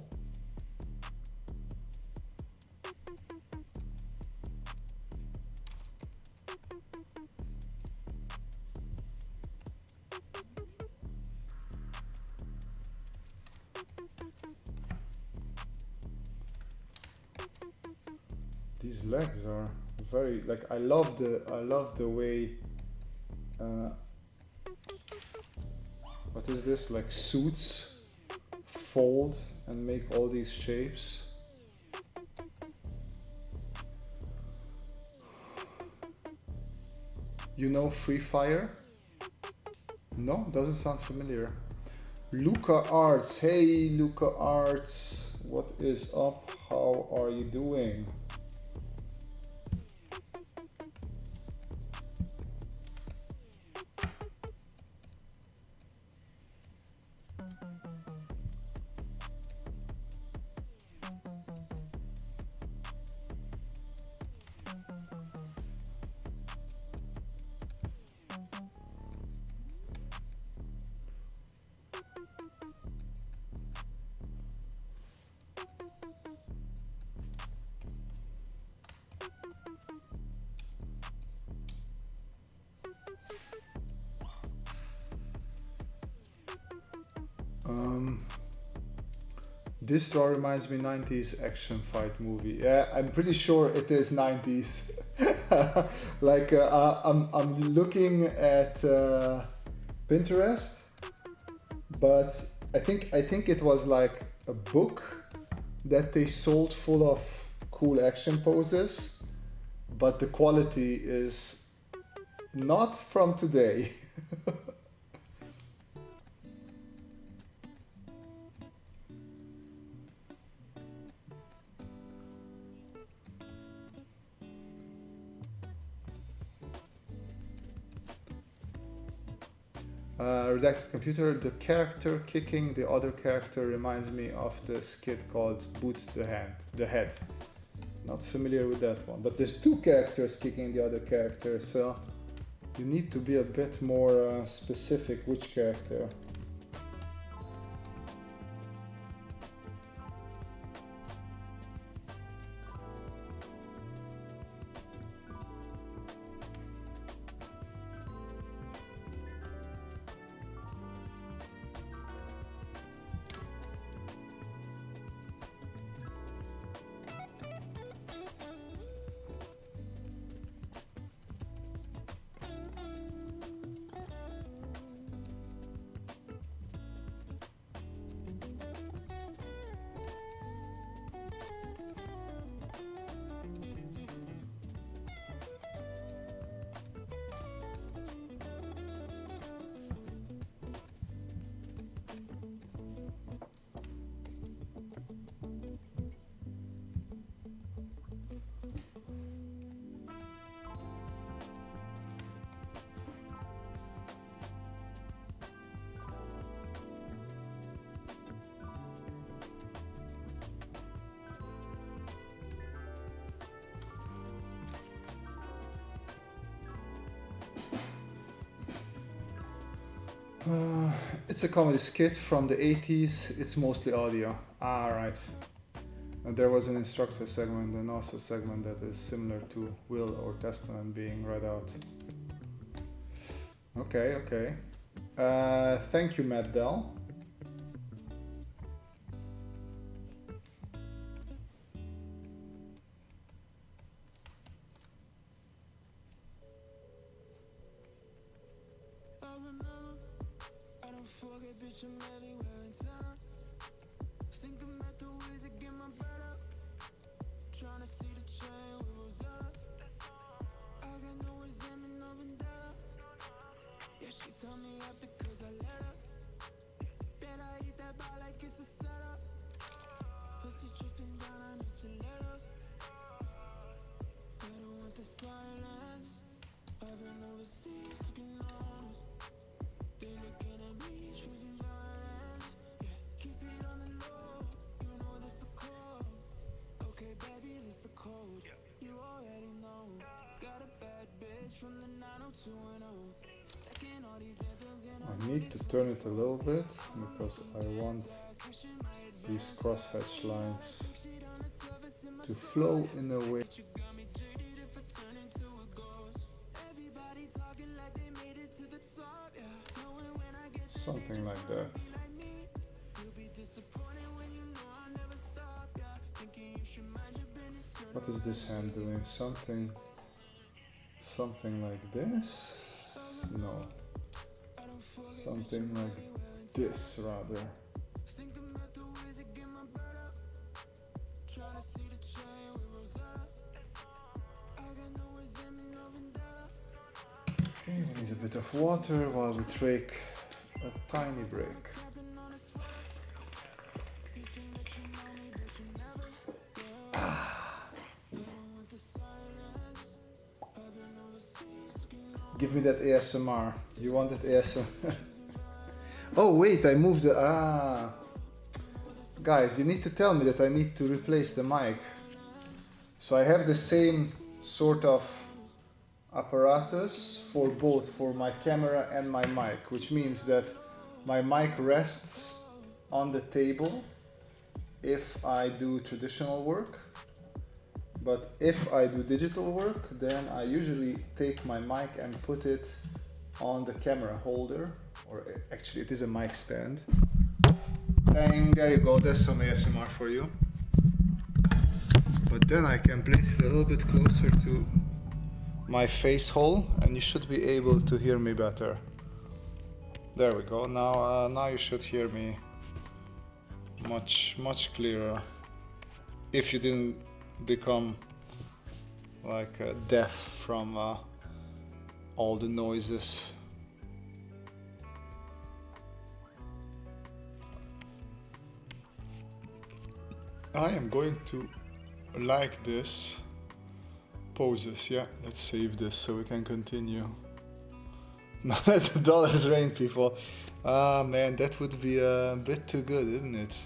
These legs are very, like, I love the way what is this, like suits fold and make all these shapes. You know Free Fire? No, doesn't sound familiar. Luca Arts, hey Luca Arts, what is up? How are you doing? This draw reminds me 90s action fight movie. Yeah, I'm pretty sure it is 90s. Like I'm looking at Pinterest, but I think it was like a book that they sold full of cool action poses, but the quality is not from today. Redacted computer, the character kicking the other character reminds me of the skit called Boot the Head. Not familiar with that one, but there's two characters kicking the other character, so you need to be a bit more specific which character. It's a comedy skit from the 80s. It's mostly audio. Ah, right. And there was an instructor segment and also a segment that is similar to Will or Testament being read out. Okay, okay. Thank you, Matt Dell. I need to turn it a little bit because I want these crosshatch lines to flow in a way. Something like that. What is this hand doing? Something like this? No. Something like this rather. Okay, we need a bit of water while we take a tiny break. Give me that ASMR. You want that ASMR? Oh wait, I moved the... Guys, you need to tell me that I need to replace the mic. So I have the same sort of apparatus for both, for my camera and my mic, which means that my mic rests on the table if I do traditional work. But if I do digital work, then I usually take my mic and put it on the camera holder, or actually it is a mic stand. Dang, there you go, there's some ASMR for you. But then I can place it a little bit closer to my face hole and you should be able to hear me better. There we go, now you should hear me much clearer. If you didn't become like deaf from all the noises. I am going to like this poses. Yeah, let's save this so we can continue. Not let the dollars rain, people. Ah, man, that would be a bit too good, isn't it?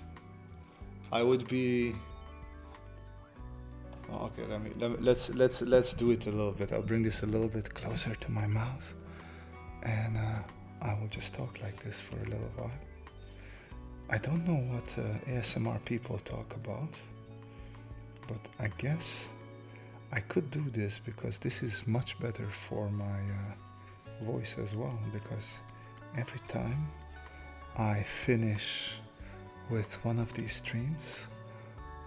I would be. Oh, okay, let's do it a little bit. I'll bring this a little bit closer to my mouth, and I will just talk like this for a little while. I don't know what ASMR people talk about, but I guess I could do this because this is much better for my voice as well, because every time I finish with one of these streams,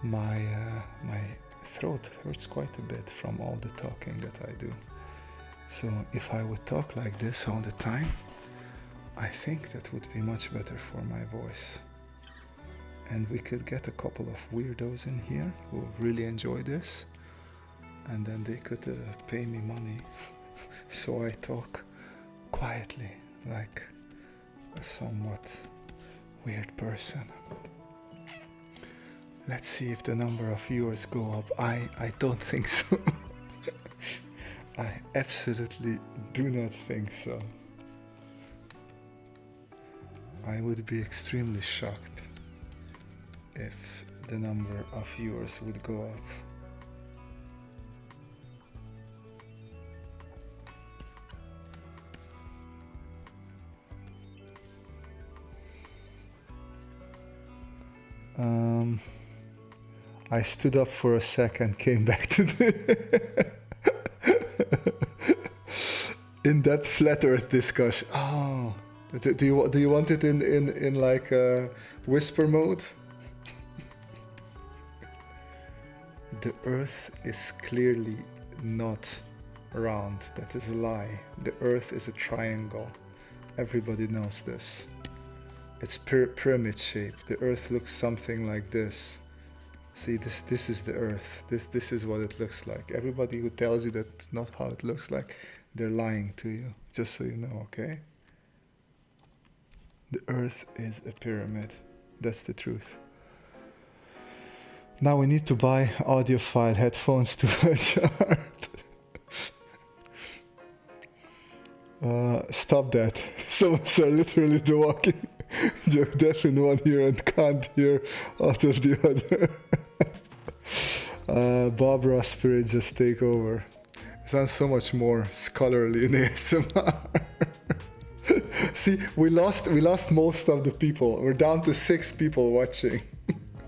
my throat hurts quite a bit from all the talking that I do. So if I would talk like this all the time, I think that would be much better for my voice. And we could get a couple of weirdos in here who really enjoy this, and then they could pay me money so I talk quietly like a somewhat weird person. Let's see if the number of viewers go up. I don't think so. I absolutely do not think so. I would be extremely shocked if the number of viewers would go up. I stood up for a second, came back to the in that flat earth discussion. Oh, do you want it in like whisper mode? The earth is clearly not round. That is a lie. The earth is a triangle. Everybody knows this. It's pyramid shaped. The earth looks something like this. See, this is the earth. This is what it looks like. Everybody who tells you that's not how it looks like, they're lying to you. Just so you know, okay? The earth is a pyramid. That's the truth. Now we need to buy audiophile headphones to chart. Stop that. Some are literally the walking. You're deaf in one ear and can't hear out of the other. Barbara Spirit just take over. It sounds so much more scholarly in ASMR. See, we lost most of the people. We're down to 6 people watching.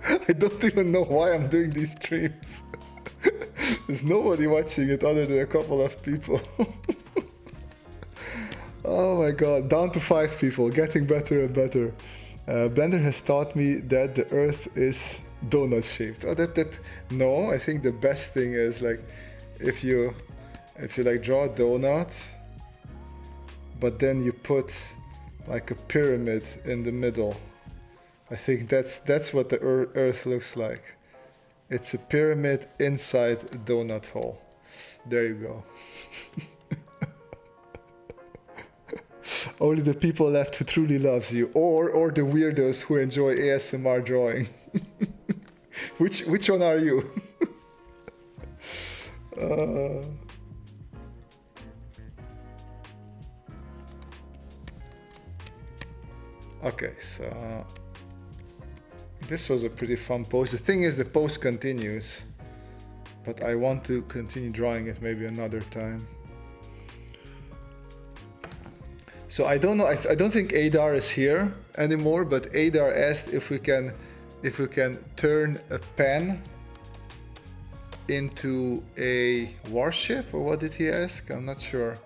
I don't even know why I'm doing these streams. There's nobody watching it other than a couple of people. Oh my god, down to 5 people, getting better and better. Blender has taught me that the earth is donut shaped. Oh, no, I think the best thing is like if you like draw a donut, but then you put like a pyramid in the middle. I think that's what the earth looks like. It's a pyramid inside a donut hole. There you go. Only the people left who truly loves you, or the weirdos who enjoy ASMR drawing. Which one are you? Okay, so this was a pretty fun post. The thing is, the post continues, but I want to continue drawing it maybe another time. So I don't know. I don't think Adar is here anymore. But Adar asked if we can turn a pen into a warship, or what did he ask? I'm not sure.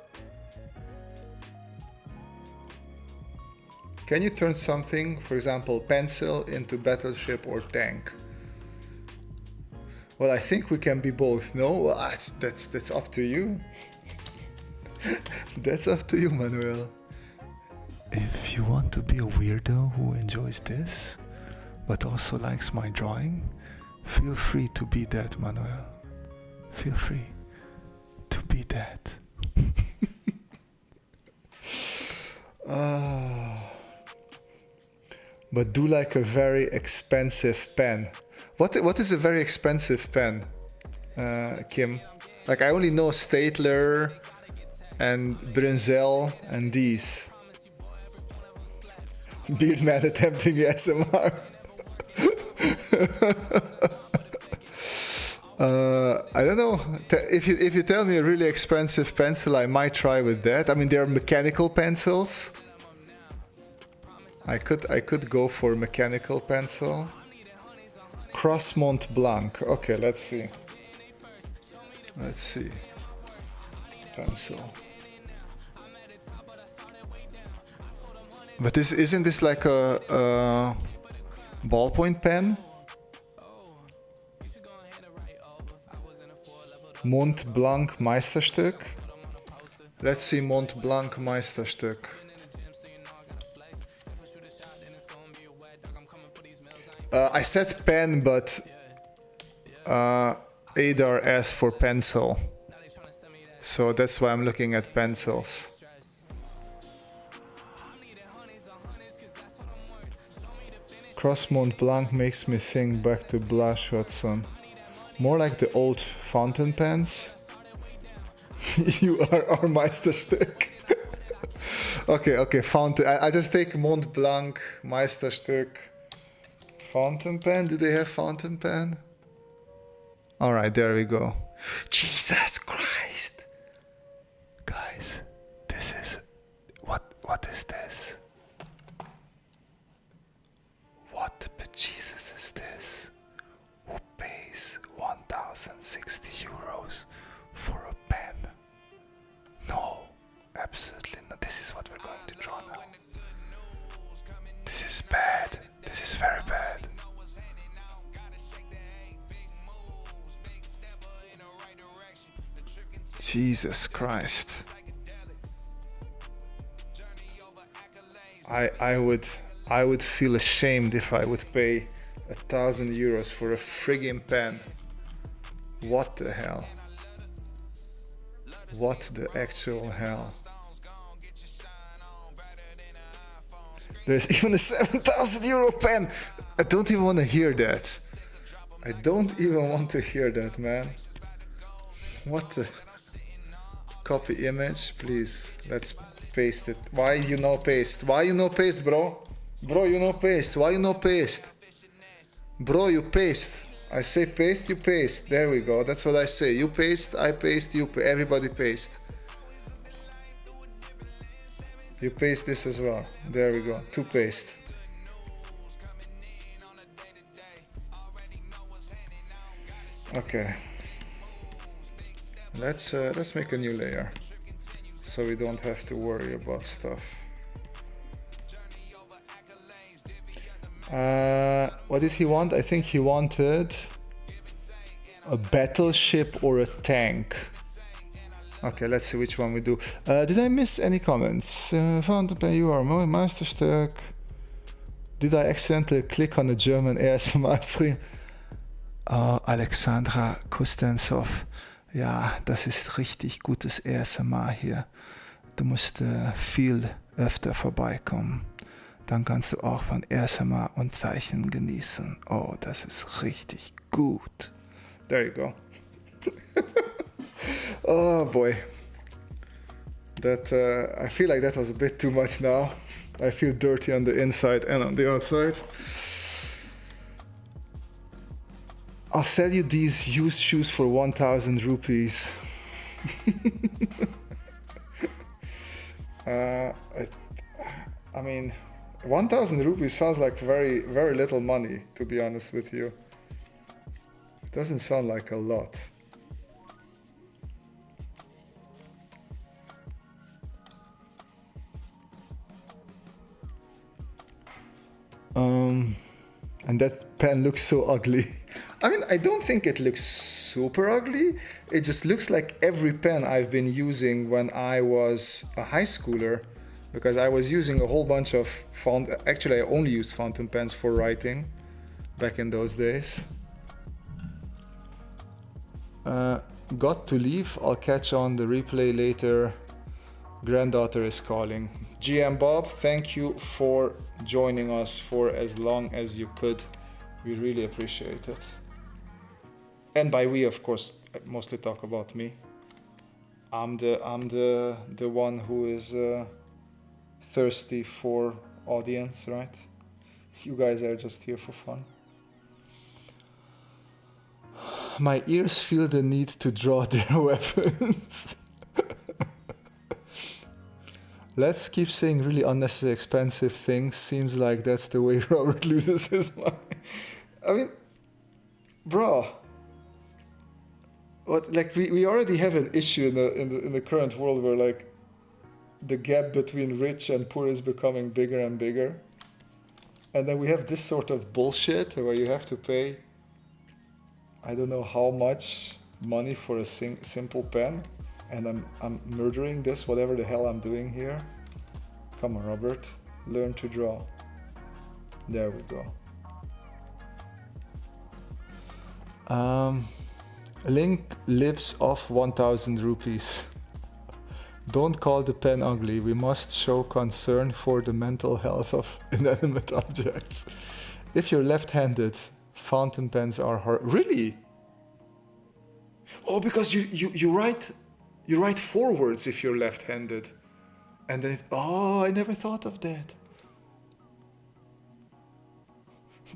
Can you turn something, for example, pencil, into battleship or tank? Well, I think we can be both. No, well, that's up to you. That's up to you, Manuel. If you want to be a weirdo who enjoys this, but also likes my drawing, feel free to be that, Manuel. Feel free to be that. But do like a very expensive pen. What is a very expensive pen, Kim? Like I only know Staedtler and Brinzel and these. Beardman attempting ASMR. I don't know. If you tell me a really expensive pencil, I might try with that. I mean, there are mechanical pencils. I could go for a mechanical pencil. Cross Mont Blanc. Okay, let's see. Let's see. Pencil. But isn't this like a ballpoint pen? Mont Blanc Meisterstück. Let's see Mont Blanc Meisterstück. I said pen, but Adar asked for pencil. So that's why I'm looking at pencils. Cross Mont Blanc makes me think back to Blush Hudson. More like the old fountain pens. You are our Meisterstück. Okay, fountain. I just take Mont Blanc, Meisterstück, fountain pen. Do they have fountain pen? All right, there we go. Jesus Christ, guys, this is what is this? What bejesus is this? Who pays 1,060 euros for a pen? No, absolutely not. This is what we're going to draw now. This is bad. This is very bad. Jesus Christ. I would feel ashamed if I would pay 1,000 euros for a friggin' pen. What the hell? What the actual hell? There's even a 7,000 euro pen. I don't even want to hear that. I don't even want to hear that, man. What the? Copy image, please. Let's paste it. Why you no paste? Why you no paste, bro? Bro, you no paste. Why you no paste? Bro, you paste. I say paste, you paste. There we go. That's what I say. You paste, I paste, you paste. Everybody paste. You paste this as well. There we go. To paste. Okay. Let's make a new layer, so we don't have to worry about stuff. What did he want? I think he wanted a battleship or a tank. Okay, let's see which one we do. Did I miss any comments? Found you are Meisterstück. Did I accidentally click on the German ASMR stream? Alexandra Kustensov. Ja, das ist richtig gutes ASMR hier. Du musst viel öfter vorbeikommen. Dann kannst du auch von ASMR und Zeichnen genießen. Oh, das ist richtig gut. There you go. Oh boy. That I feel like that was a bit too much now. I feel dirty on the inside and on the outside. I'll sell you these used shoes for 1,000 rupees. I mean, 1,000 rupees sounds like very, very little money, to be honest with you. It doesn't sound like a lot. And that pen looks so ugly. I mean, I don't think it looks super ugly. It just looks like every pen I've been using when I was a high schooler, because I was using a whole bunch of actually I only used fountain pens for writing back in those days. Got to leave. I'll catch on the replay later. Granddaughter is calling. GM Bob, thank you for joining us for as long as you could. We really appreciate it. And by we, of course, I mostly talk about me. I'm the one who is thirsty for audience, right? You guys are just here for fun. My ears feel the need to draw their weapons. Let's keep saying really unnecessary expensive things. Seems like that's the way Robert loses his mind. I mean, bro. What, like we already have an issue in the current world where like the gap between rich and poor is becoming bigger and bigger. And then we have this sort of bullshit where you have to pay I don't know how much money for a simple pen, and I'm murdering this, whatever the hell I'm doing here. Come on, Robert, learn to draw. There we go. Link lives off 1,000 rupees. Don't call the pen ugly. We must show concern for the mental health of inanimate objects. If you're left-handed, fountain pens are hard. Really? Oh, because you write forwards if you're left-handed, and then I never thought of that.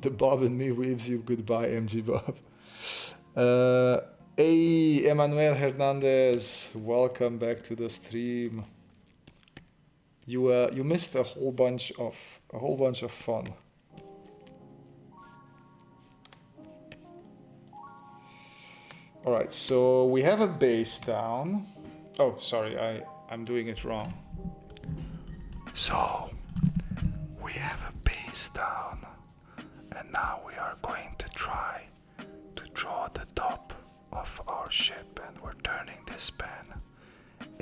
The Bob and me waves you goodbye, MG Bob. Hey, Emmanuel Hernandez, welcome back to the stream. You missed a whole bunch of fun. All right, so we have a base down. Oh, sorry, I'm doing it wrong. So we have a base down, and now we are going to try to draw the top of our ship, and we're turning this pen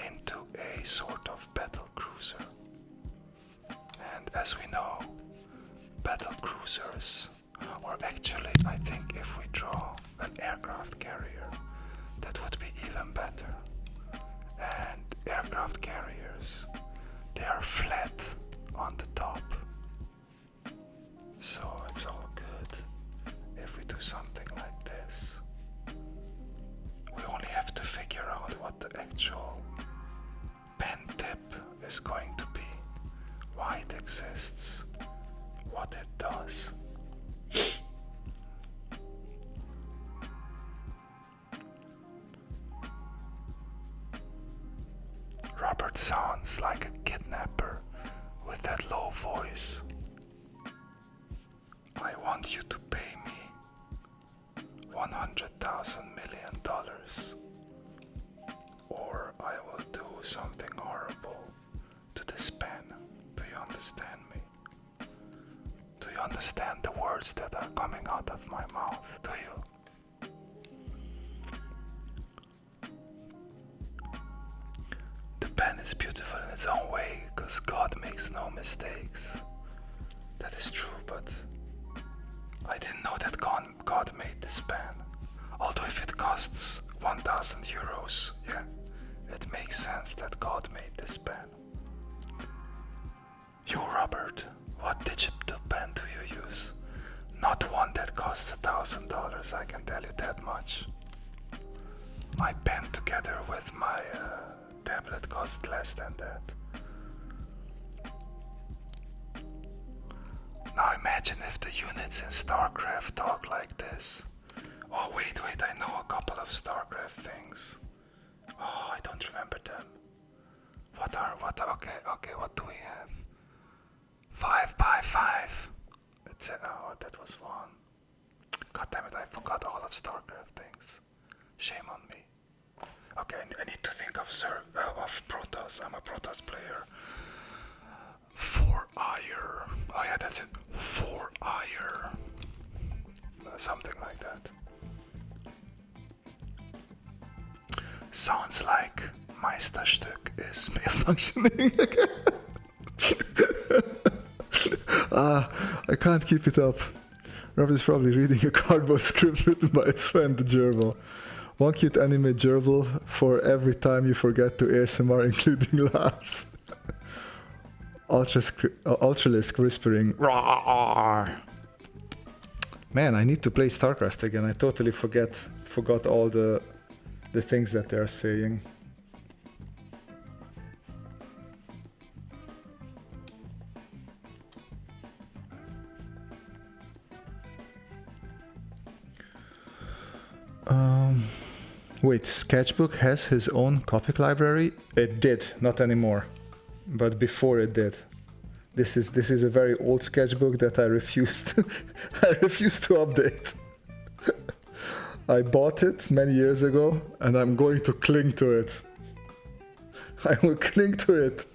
into a sort of battle cruiser. And as we know, battle cruisers, or actually I think if we draw an aircraft carrier, that would be even better. And aircraft carriers, they are flat on the top, so it's all good if we do something like this. We only have to figure out what the actual pen tip is going to be, why it exists, what it does. Robert sounds like a kidnapper with that low voice. I want you to pay me $100,000 million, or I will do something horrible to this pen. Do you understand me? Do you understand the words that are coming out of my mouth? Do you? The pen is beautiful in its own way, because God makes no mistakes. That is true, but I didn't know that God made this pen. Although if it costs 1,000 euros, yeah, it makes sense that God made this pen. You, Robert, what digital pen do you use? Not one that costs $1,000, I can tell you that much. My pen together with my tablet costs less than that. Now imagine if the units in StarCraft talk like this. Oh wait, I know a couple of StarCraft things. Oh, I don't remember them. Okay, what do we have? 5x5. Oh, that was one. God damn it, I forgot all of StarCraft things. Shame on me. Okay, I need to think of Protoss. I'm a Protoss player. 4-ire. Oh yeah, that's it. 4-ire. Something like that. Sounds like Meisterstück is malfunctioning again. I can't keep it up. Robert is probably reading a cardboard script written by Sven the Gerbil. One cute anime gerbil for every time you forget to ASMR, including laughs. Ultralisk whispering. Rawr. Man, I need to play StarCraft again. I totally forgot all the things that they're saying. Wait, Sketchbook has his own Copic library? It did, not anymore. But before it did. This is a very old sketchbook that I refused I refused to update. I bought it many years ago and I'm going to cling to it. I will cling to it.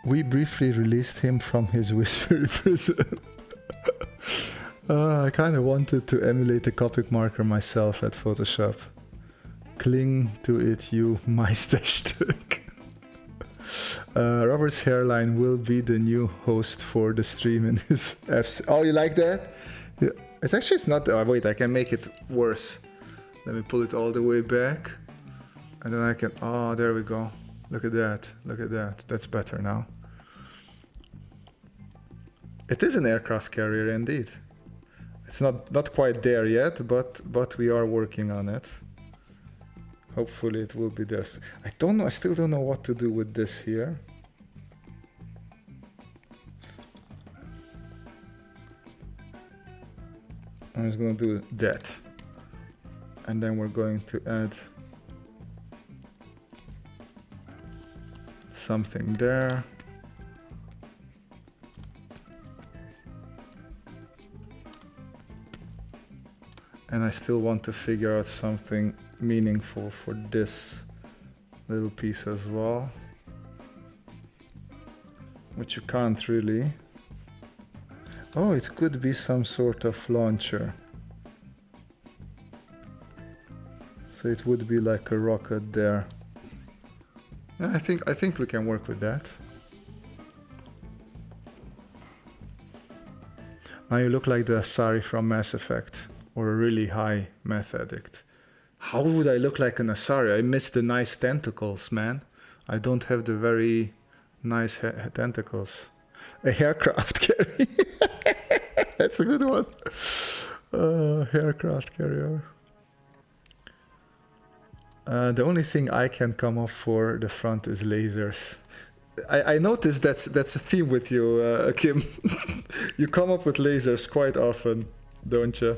We briefly released him from his whispery prison. I kind of wanted to emulate a Copic marker myself at Photoshop. Cling to it, you Meisterstück. Robert's hairline will be the new host for the stream in his apps. Oh, you like that? Yeah. It's not. Wait, I can make it worse. Let me pull it all the way back. And then I can. Oh, there we go. Look at that. Look at that. That's better now. It is an aircraft carrier indeed. It's not quite there yet, but we are working on it. Hopefully it will be there. I don't know. I still don't know what to do with this here. I'm just going to do that. And then we're going to add something there. And I still want to figure out something meaningful for this little piece as well, which you can't really. Oh, it could be some sort of launcher. So it would be like a rocket there. I think we can work with that. Now you look like the Asari from Mass Effect, or a really high meth addict. How would I look like an Asari? I miss the nice tentacles, man. I don't have the very nice tentacles. A aircraft carrier. That's a good one. Aircraft carrier. The only thing I can come up for the front is lasers. I noticed that's a theme with you, Kim. You come up with lasers quite often, don't you?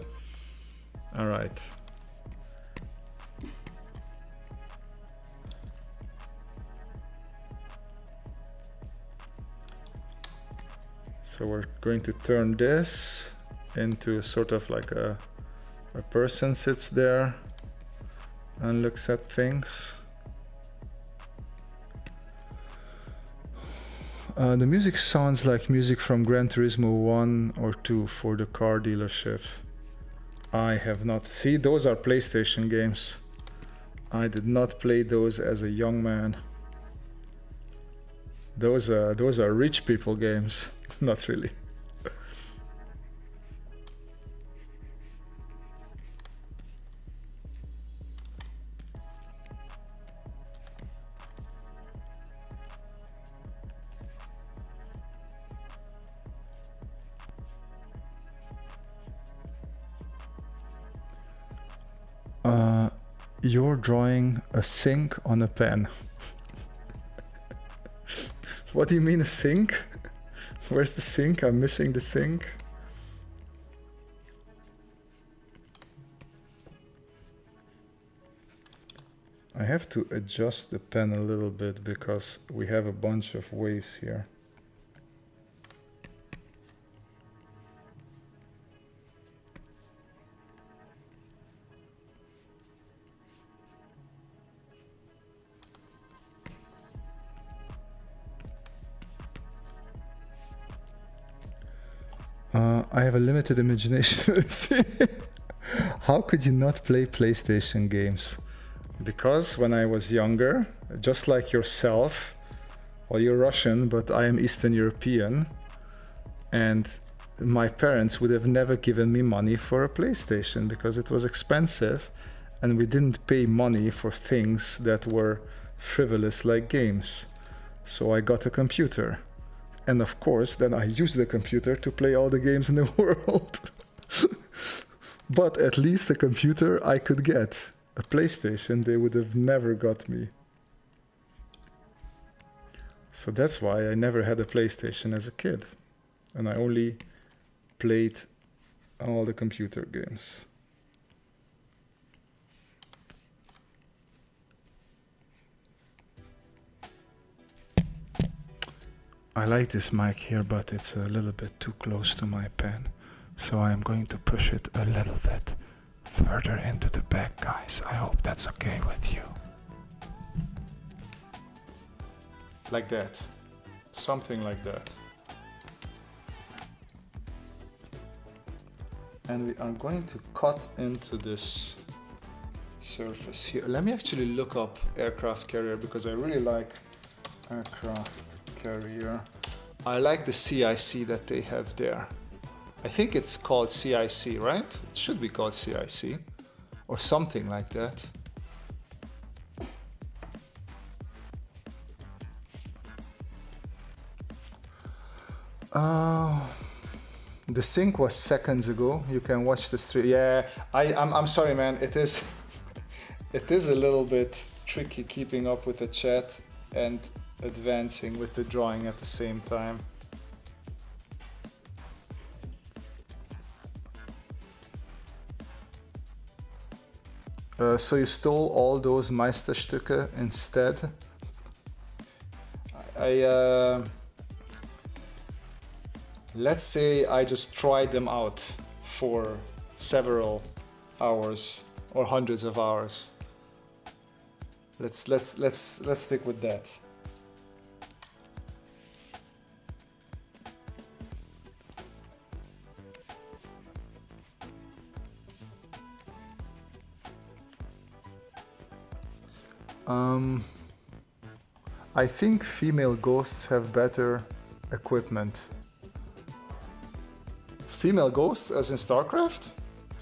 All right. So we're going to turn this into sort of like a person sits there and looks at things. The music sounds like music from Gran Turismo 1 or 2 for the car dealership. I have not. See, those are PlayStation games. I did not play those as a young man. Those are rich people games. Not really. You're drawing a sink on a pen. What do you mean a sink? Where's the sink? I'm missing the sink. I have to adjust the pen a little bit because we have a bunch of waves here. I have a limited imagination. How could you not play PlayStation games? Because when I was younger, just like yourself, well, you're Russian, but I am Eastern European, and my parents would have never given me money for a PlayStation because it was expensive, and we didn't pay money for things that were frivolous like games. So I got a computer. And of course, then I used the computer to play all the games in the world. But at least a computer I could get. A PlayStation they would have never got me. So that's why I never had a PlayStation as a kid. And I only played all the computer games. I like this mic here, but it's a little bit too close to my pen. So I'm going to push it a little bit further into the back, guys. I hope that's okay with you. Like that. Something like that. And we are going to cut into this surface here. Let me actually look up aircraft carrier because I really like aircraft carrier. I like the CIC that they have there. I think it's called CIC, right? It should be called CIC or something like that. The sync was seconds ago. You can watch the stream. Yeah, I'm sorry, man. It is a little bit tricky keeping up with the chat and advancing with the drawing at the same time. So you stole all those Meisterstücke instead? Let's say I just tried them out for several hours or hundreds of hours. Let's stick with that. I think female ghosts have better equipment. Female ghosts as in StarCraft?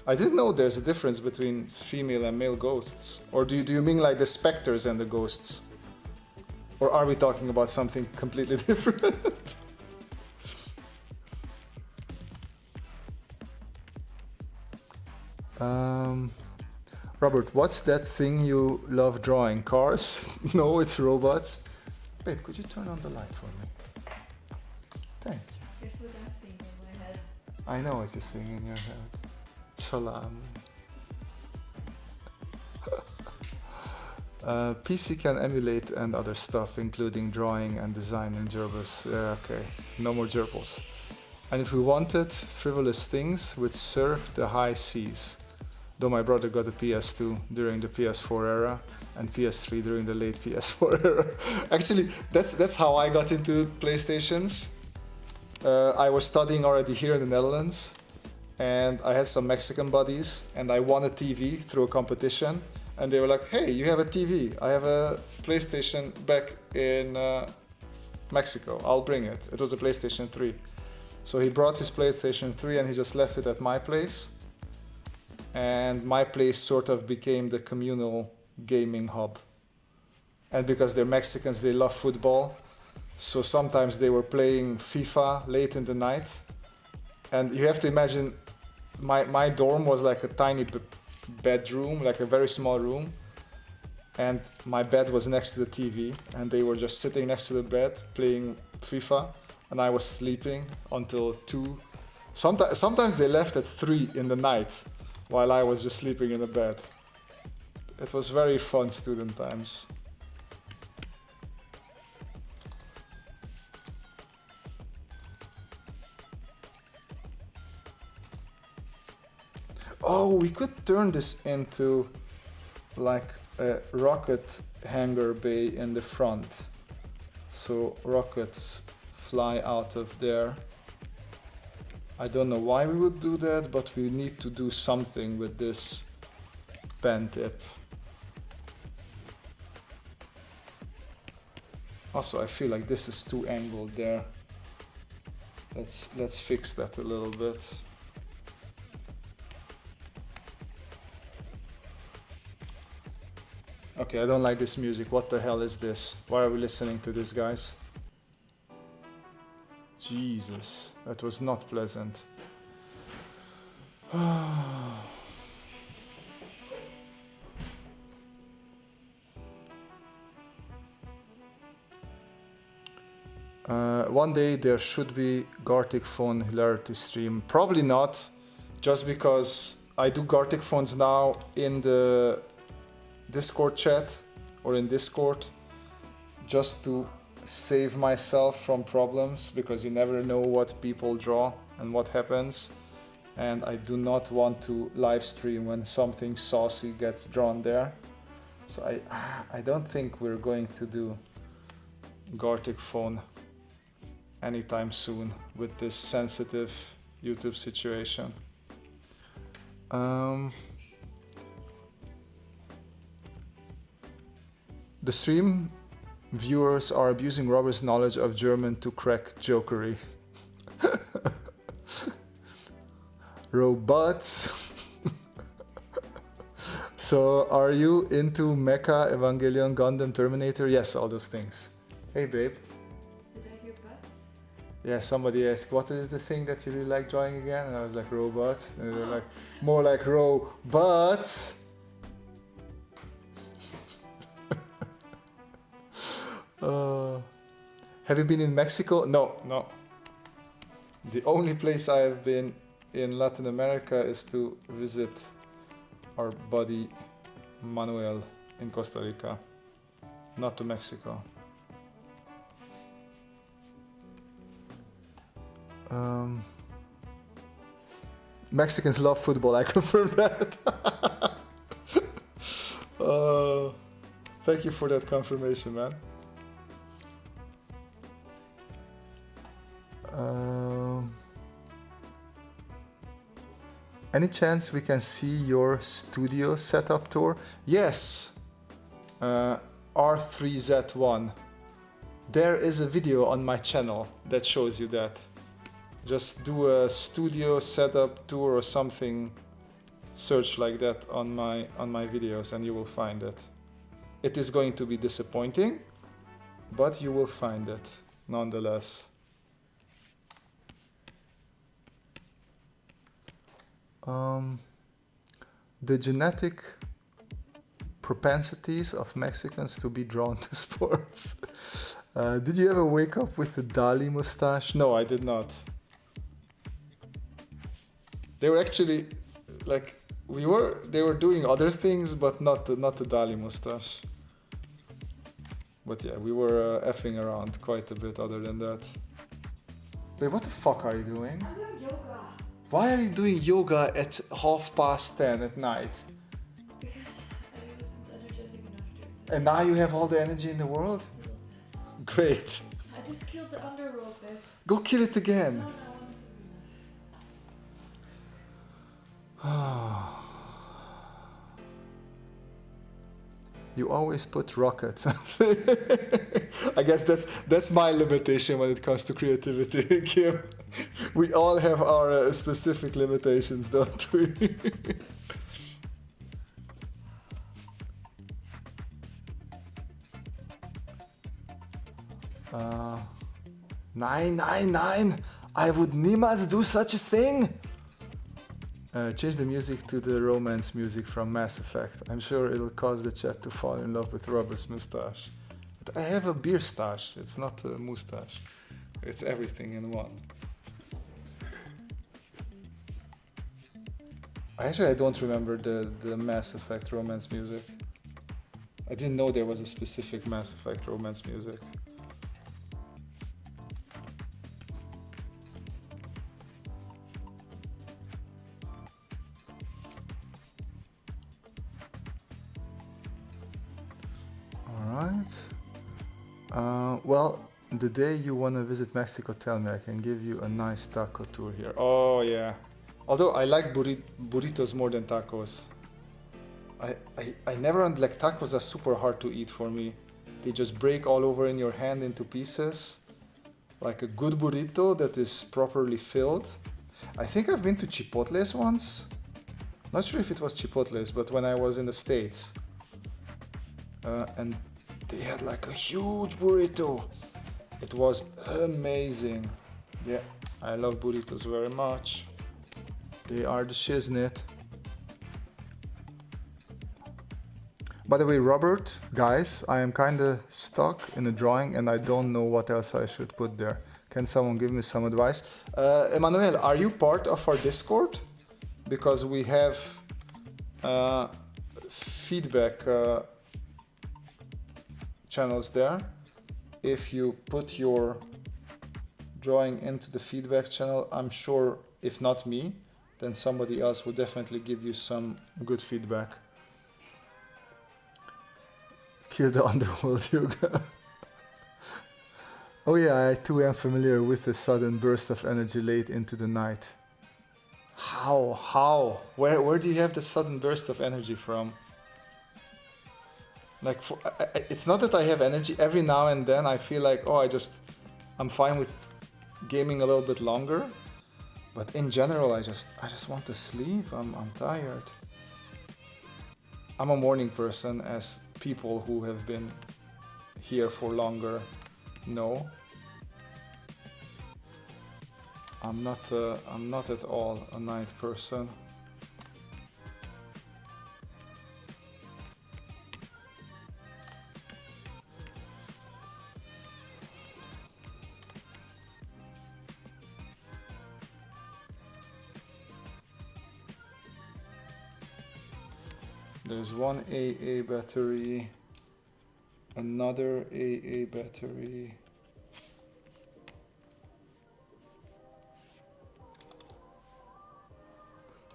I didn't know there's a difference between female and male ghosts. Or do you mean like the specters and the ghosts? Or are we talking about something completely different? Robert, what's that thing you love drawing? Cars? No, it's robots. Babe, could you turn on the light for me? Thank you. Guess what I'm seeing in my head? I know what you're seeing in your head. Shalom. PC can emulate and other stuff, including drawing and design in gerbils. Yeah, okay, no more gerbils. And if we wanted frivolous things, we'd surf the high seas. Though my brother got a PS2 during the PS4 era and PS3 during the late PS4 era. Actually, that's how I got into PlayStations. I was studying already here in the Netherlands, and I had some Mexican buddies, and I won a TV through a competition, and they were like, hey, you have a TV. I have a PlayStation back in Mexico. I'll bring it. It was a PlayStation 3. So he brought his PlayStation 3 and he just left it at my place. And my place sort of became the communal gaming hub. And because they're Mexicans, they love football. So sometimes they were playing FIFA late in the night. And you have to imagine, my dorm was like a tiny bedroom, like a very small room. And my bed was next to the TV. And they were just sitting next to the bed playing FIFA. And I was sleeping until 2. Sometimes they left at 3 in the night, while I was just sleeping in the bed. It was very fun student times. Oh, we could turn this into like a rocket hangar bay in the front. So rockets fly out of there. I don't know why we would do that, but we need to do something with this pen tip. Also, I feel like this is too angled there. Let's fix that a little bit. Okay, I don't like this music. What the hell is this? Why are we listening to this, guys? Jesus, that was not pleasant. One day there should be Gartic phone hilarity stream. Probably not, just because I do Gartic phones now in the Discord chat or in Discord, just to save myself from problems, because you never know what people draw and what happens, and I do not want to live stream when something saucy gets drawn there. So I don't think we're going to do Gartic phone anytime soon with this sensitive YouTube situation. The stream viewers are abusing Robert's knowledge of German to crack jokery. Robots. So, are you into Mecha, Evangelion, Gundam, Terminator? Yes, all those things. Hey, babe. Did I hear butts? Yeah, somebody asked, what is the thing that you really like drawing again? And I was like, robots. And they're like, more like robots. Have you been in Mexico? No. The only place I have been in Latin America is to visit our buddy Manuel in Costa Rica, not to Mexico. Mexicans love football, I confirm that. Thank you for that confirmation, man. Any chance we can see your studio setup tour? Yes, R3Z1. There is a video on my channel that shows you that. Just do a studio setup tour or something, search like that on my videos and you will find it. It is going to be disappointing, but you will find it nonetheless. The genetic propensities of Mexicans to be drawn to sports. Did you ever wake up with a Dali mustache? No, I did not. They were actually like they were doing other things, but not the Dali mustache. But yeah, we were effing around quite a bit other than that. Wait, what the fuck are you doing? I'm doing yoga. Why are you doing yoga at 10:30 at night? Because I wasn't energetic enough to. And now you have all the energy in the world? Great. I just killed the underworld, babe. Go kill it again. No, this is enough. You always put rockets. I guess that's my limitation when it comes to creativity, Kim. We all have our specific limitations, don't we? 999. I would niemals do such a thing. Change the music to the romance music from Mass Effect. I'm sure it'll cause the chat to fall in love with Robert's mustache. But I have a beer stash. It's not a mustache. It's everything in one. Actually, I don't remember the Mass Effect romance music. I didn't know there was a specific Mass Effect romance music. Well, the day you want to visit Mexico, tell me. I can give you a nice taco tour here. Oh, yeah. Although I like burritos more than tacos. I never, like, tacos are super hard to eat for me. They just break all over in your hand into pieces. Like a good burrito that is properly filled. I think I've been to Chipotle's once. Not sure if it was Chipotle's, but when I was in the States. And they had like a huge burrito. It was amazing. Yeah, I love burritos very much. They are the shiznit. By the way, Robert, guys, I am kinda stuck in a drawing and I don't know what else I should put there. Can someone give me some advice? Emmanuel, are you part of our Discord? Because we have feedback channels there. If you put your drawing into the feedback channel, I'm sure if not me, then somebody else will definitely give you some good feedback. Kill the underworld yoga. Oh yeah, I too am familiar with a sudden burst of energy late into the night. How? Where do you have the sudden burst of energy from? Like, it's not that I have energy. Every now and then I feel like, oh, I'm fine with gaming a little bit longer. But in general, I just want to sleep. I'm tired. I'm a morning person, as people who have been here for longer know. I'm not at all a night person. There's one AA battery, another AA battery.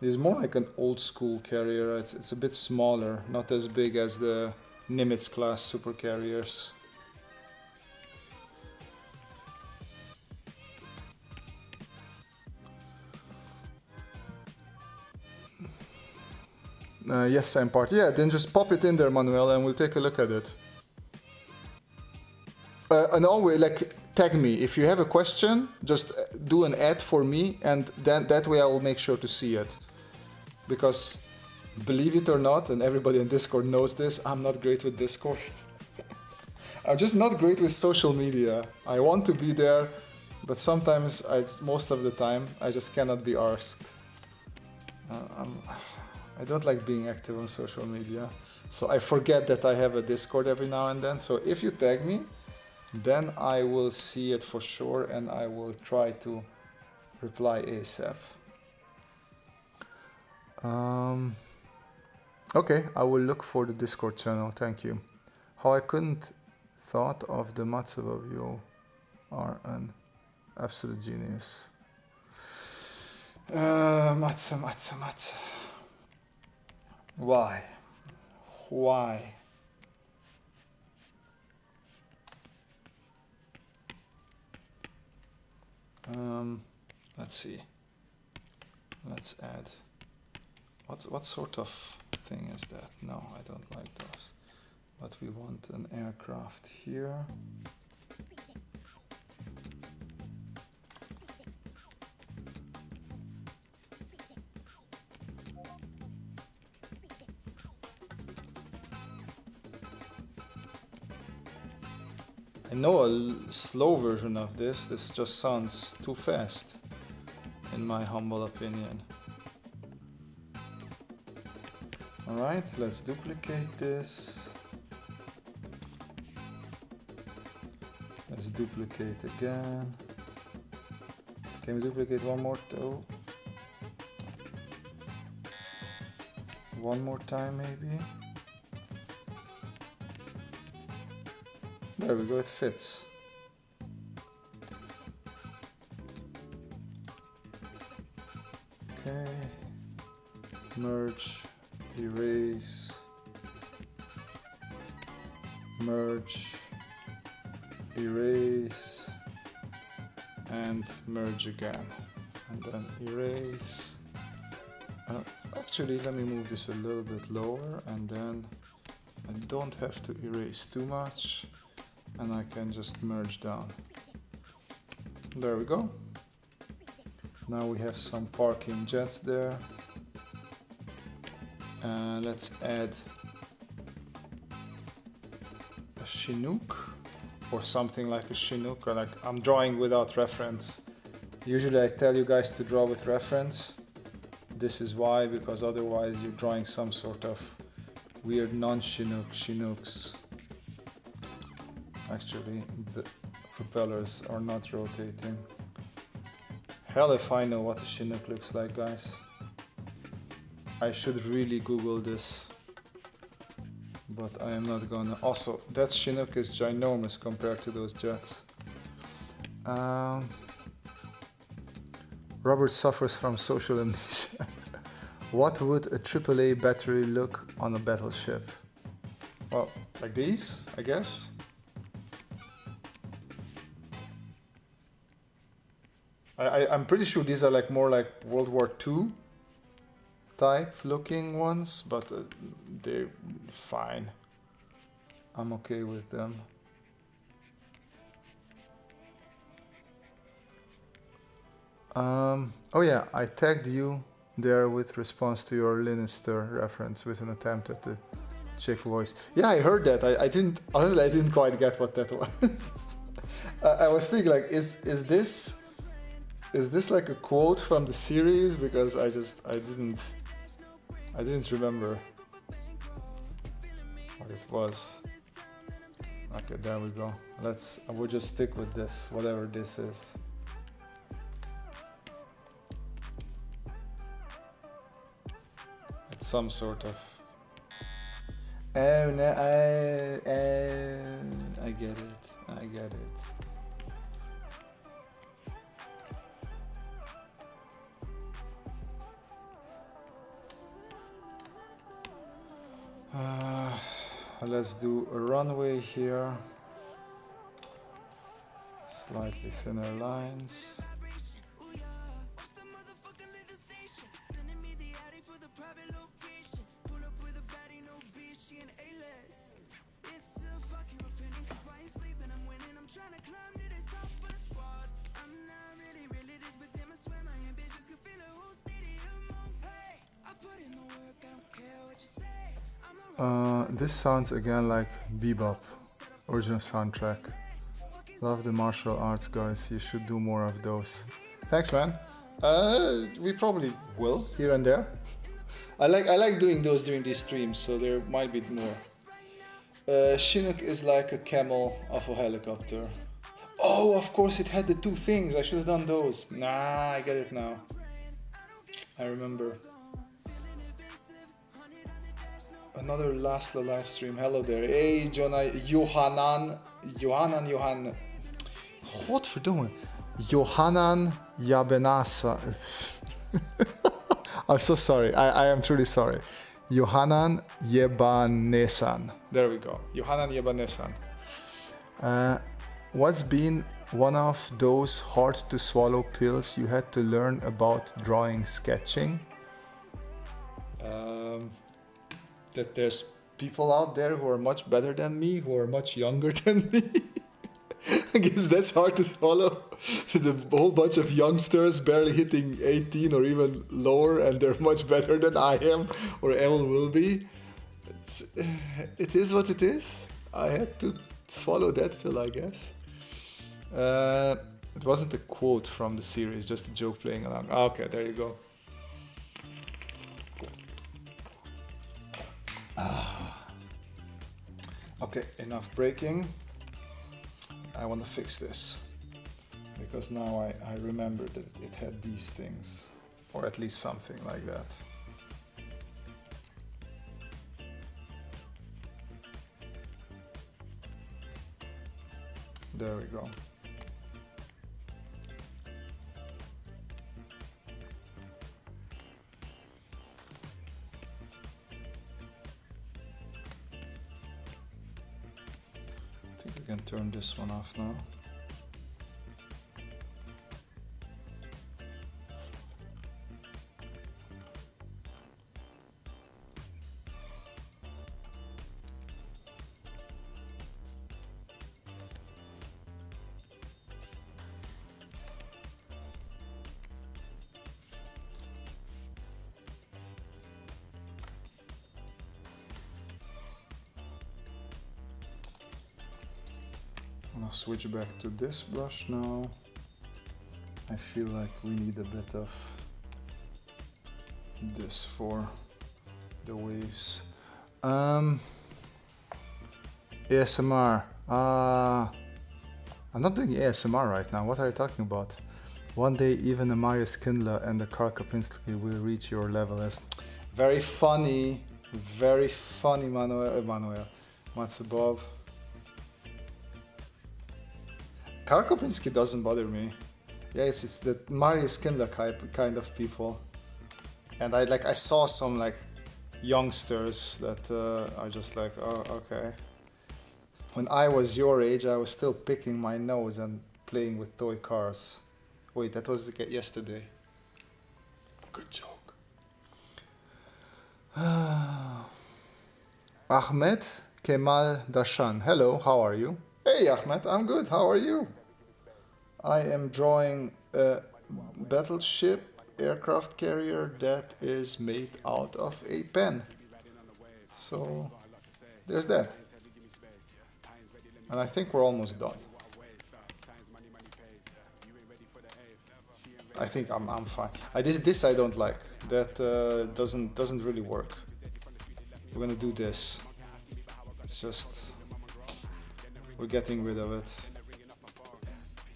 It's more like an old school carrier. It's a bit smaller, not as big as the Nimitz class super carriers. Yes, I'm part. Yeah, then just pop it in there, Manuel, and we'll take a look at it. And always, like, tag me. If you have a question, just do an ad for me, and then that way I will make sure to see it. Because, believe it or not, and everybody in Discord knows this, I'm not great with Discord. I'm just not great with social media. I want to be there, but sometimes, most of the time, I just cannot be arsed. I don't like being active on social media, so I forget that I have a Discord every now and then. So if you tag me, then I will see it for sure and I will try to reply ASAP. Okay, I will look for the Discord channel, thank you. How I couldn't thought of the Mats above you are an absolute genius. Mats. Why? Let's see. Let's add. What sort of thing is that? No, I don't like those. But we want an aircraft here. I know a slow version of this. This just sounds too fast, in my humble opinion. Alright, let's duplicate this. Let's duplicate again. Can we duplicate one more too? One more time maybe? There we go, it fits. Okay, merge, erase, merge, erase, and merge again, and then erase. Actually, let me move this a little bit lower, and then I don't have to erase too much. and I can just merge down. There we go. Now we have some parking jets there. Let's add a Chinook or something like a Chinook. Or like, I'm drawing without reference. Usually I tell you guys to draw with reference. This is why, because otherwise you're drawing some sort of weird non-Chinook Chinooks. Actually, the propellers are not rotating. Hell if I know what a Chinook looks like, guys. I should really Google this, but I am not gonna. Also, that Chinook is ginormous compared to those jets. Robert suffers from social amnesia. What would a AAA battery look on a battleship? Well, like these, I guess. I'm pretty sure these are like more like World War II type looking ones, but they're fine. I'm okay with them. Oh yeah, I tagged you there with response to your Lannister reference with an attempt at the chick voice. Yeah, I heard that. I didn't, honestly, I didn't quite get what that was. I was thinking like, is this like a quote from the series? Because I didn't remember what it was. Okay, there we go. We'll just stick with this, whatever this is. It's some sort of. Oh no! I get it. I get it. Let's do a runway here. Slightly thinner lines. This sounds again like Bebop, original soundtrack. Love the martial arts, guys. You should do more of those. Thanks, man. We probably will here and there. I like doing those during these streams, so there might be more. Chinook is like a camel of a helicopter. Oh, of course it had the two things. I should have done those. Nah, I get it now. I remember. Another Laszlo live stream. Hello there. Hey, Johanan. Godverdomme. Johanan Yabenasa. I'm so sorry. I am truly sorry. Johanan Yebanesan. There we go. Johanan Yebanesan. What's been one of those hard to swallow pills you had to learn about drawing sketching? That there's people out there who are much better than me, who are much younger than me. I guess that's hard to swallow. The whole bunch of youngsters barely hitting 18 or even lower, and they're much better than I am or ever will be. It is what it is. I had to swallow that pill, I guess. It wasn't a quote from the series, just a joke playing along. Okay, there you go. Okay, enough breaking. I want to fix this because now I remember that it had these things, or at least something like that. There we go. I think we can turn this one off now. switch back to this brush now. I feel like we need a bit of this for the waves. ASMR. I'm not doing ASMR right now. What are you talking about? One day even a Mario Skindler and the Karl Kapinski will reach your level. As very funny, Manuel. Matsubov. Karl Kapinski doesn't bother me. Yeah, it's the Mario Skindler kind of people. And I saw some like youngsters that are just like, oh, okay. When I was your age, I was still picking my nose and playing with toy cars. Wait, that was yesterday. Good joke. Ahmed Kemal Dashan. Hello, how are you? Hey Ahmed, I'm good. How are you? I am drawing a battleship aircraft carrier that is made out of a pen. So there's that. And I think we're almost done. I think I'm fine. This I don't like. That doesn't really work. We're gonna do this. It's just we're getting rid of it.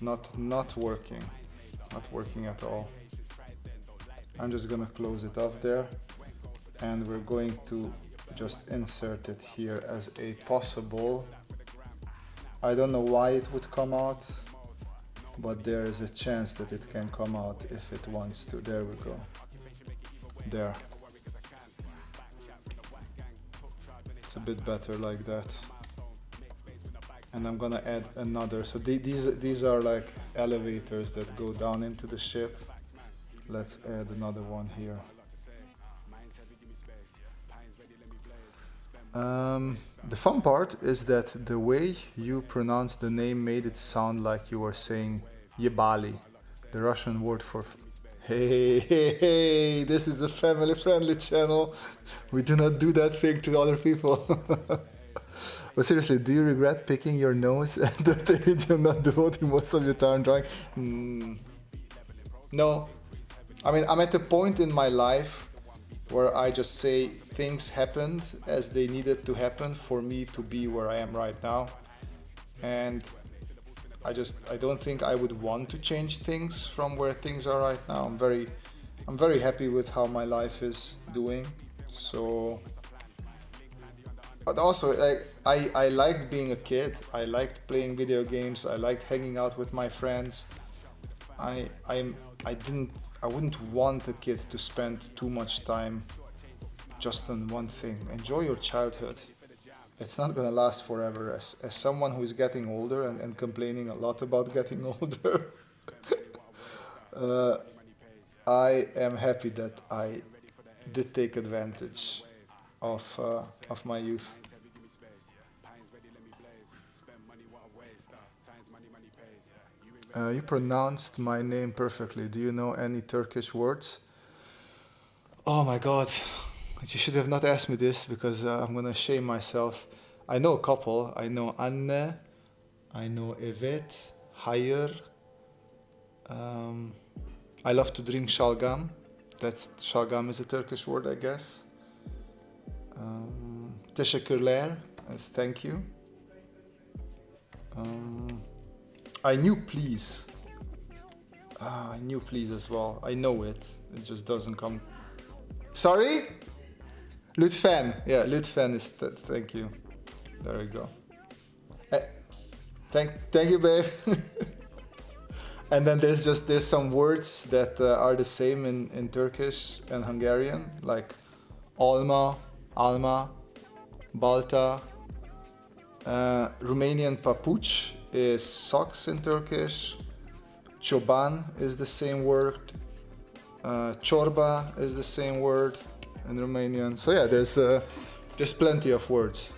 Not working. Not working at all. I'm just gonna close it off there, and we're going to just insert it here as a possible. I don't know why it would come out, but there is a chance that it can come out if it wants to. There we go. There. It's a bit better like that. And I'm gonna add another. So these are like elevators that go down into the ship. Let's add another one here. The fun part is that the way you pronounced the name made it sound like you were saying Yebali, the Russian word for hey, this is a family-friendly channel. We do not do that thing to other people. But seriously, do you regret picking your nose at that age and not devoting most of your time drawing? No. I mean, I'm at a point in my life where I just say things happened as they needed to happen for me to be where I am right now. And I don't think I would want to change things from where things are right now. I'm very happy with how my life is doing. So, but also I liked being a kid. I liked playing video games. I liked hanging out with my friends. I wouldn't want a kid to spend too much time just on one thing. Enjoy your childhood. It's not gonna last forever. As someone who is getting older and complaining a lot about getting older, I am happy that I did take advantage of my youth. You pronounced my name perfectly. Do you know any Turkish words? Oh my god, you should have not asked me this because I'm gonna shame myself. I know a couple. I know Anne, I know Evet, Hayır. I love to drink shalgam. Shalgam is a Turkish word, I guess. Teşekkürler, thank you. I knew please. I knew please as well. I know it. It just doesn't come. Sorry? Lütfen. Yeah, lütfen is thank you. There we go. Thank you, babe. And then there's some words that are the same in Turkish and Hungarian, like alma, balta. Romanian papuç is socks in Turkish. Çoban is the same word. Çorba is the same word in Romanian. So yeah, there's plenty of words.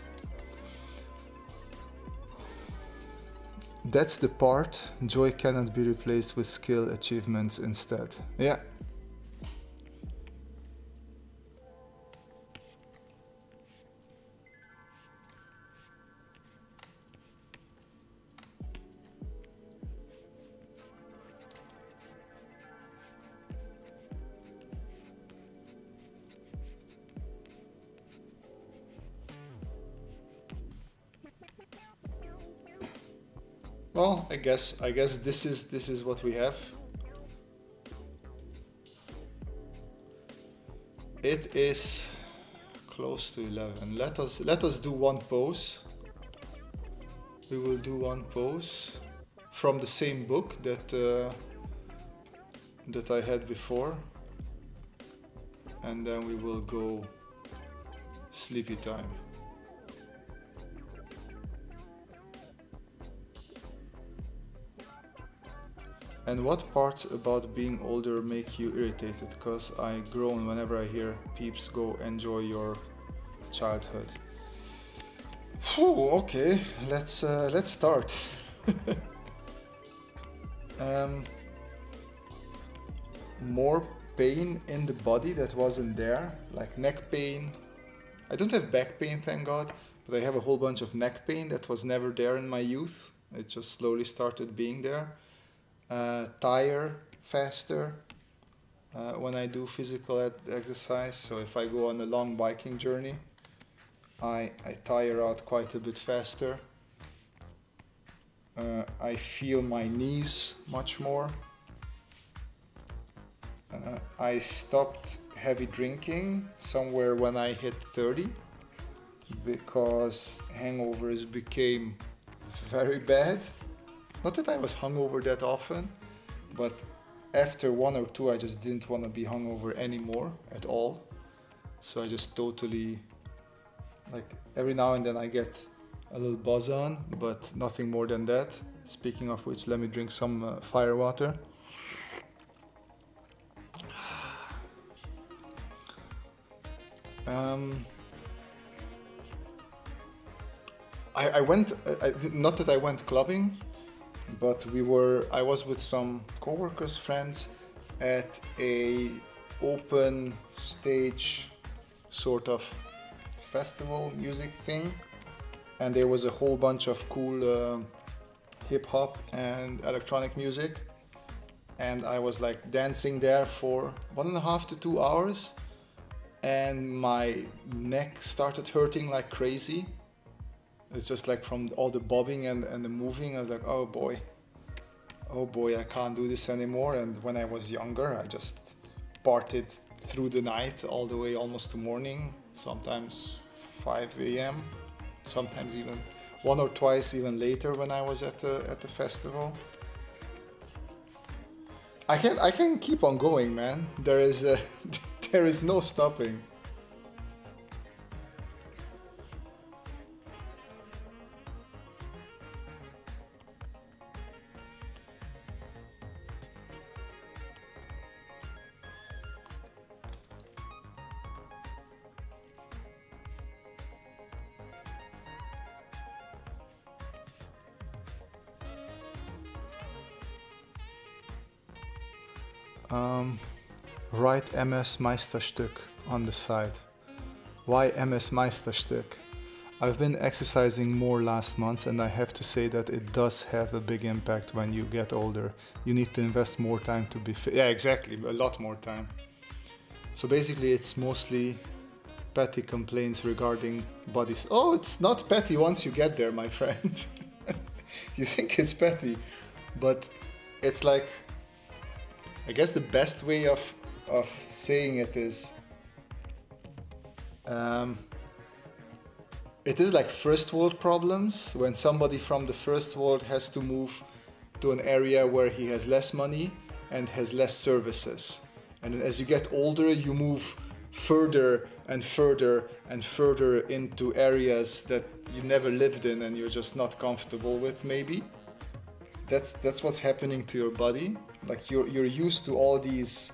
That's the part. Joy cannot be replaced with skill achievements instead. Yeah. Well, I guess this is what we have. It is close to 11. Let us do one pose. We will do one pose from the same book that that I had before, and then we will go sleepy time. And what parts about being older make you irritated? Because I groan whenever I hear peeps go enjoy your childhood. Phew, okay, let's start. More pain in the body that wasn't there, like neck pain. I don't have back pain, thank God, but I have a whole bunch of neck pain that was never there in my youth. It just slowly started being there. Tire faster when I do physical exercise. So if I go on a long biking journey, I tire out quite a bit faster. I feel my knees much more. I stopped heavy drinking somewhere when I hit 30 because hangovers became very bad. Not that I was hungover that often, but after one or two I just didn't want to be hungover anymore at all. So I just totally, like, every now and then I get a little buzz on, but nothing more than that. Speaking of which, let me drink some fire water. I went, not that I went clubbing, but I was with some coworkers, friends, at a open stage sort of festival music thing, and there was a whole bunch of cool hip hop and electronic music, and I was like dancing there for 1.5 to 2 hours, and my neck started hurting like crazy. It's just like from all the bobbing and the moving. I was like, oh boy, I can't do this anymore. And when I was younger, I just partied through the night all the way almost to morning, sometimes 5 a.m., sometimes even one or twice even later when I was at the festival. I can keep on going, man. There is no stopping. Write MS Meisterstück on the side. Why MS Meisterstück? I've been exercising more last month, and I have to say that it does have a big impact when you get older. You need to invest more time to be fit. Yeah, exactly, a lot more time. So basically it's mostly petty complaints regarding bodies. Oh, it's not petty once you get there, my friend. You think it's petty, but it's like, I guess the best way of saying it is, it is like first world problems, when somebody from the first world has to move to an area where he has less money and has less services. And as you get older, you move further and further and further into areas that you never lived in and you're just not comfortable with, maybe. That's what's happening to your body. Like you're used to all these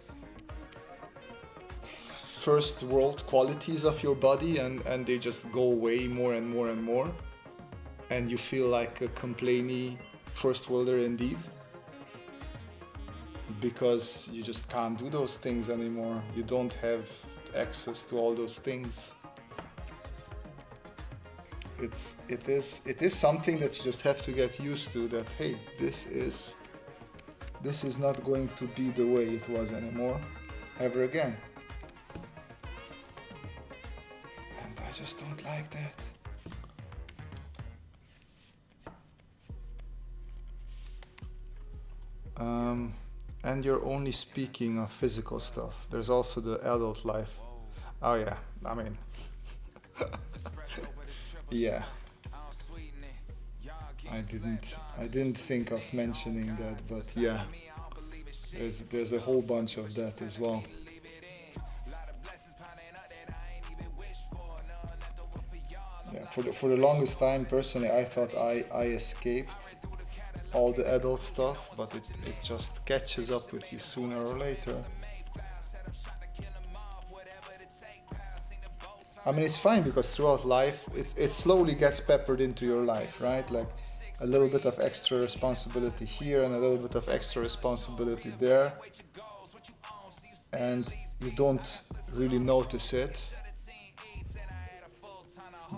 first world qualities of your body, and they just go away more and more and more, and you feel like a complainy first worlder indeed, because you just can't do those things anymore. You don't have access to all those things. It is something that you just have to get used to, that hey, this is not going to be the way it was anymore ever again. And I just don't like that. And you're only speaking of physical stuff. There's also the adult life. Oh yeah, I mean, yeah. I didn't think of mentioning that, but yeah, there's a whole bunch of that as well. Yeah, for the longest time, personally, I thought I escaped all the adult stuff, but it just catches up with you sooner or later. I mean, it's fine because throughout life, it slowly gets peppered into your life, right? Like a little bit of extra responsibility here and a little bit of extra responsibility there. And you don't really notice it.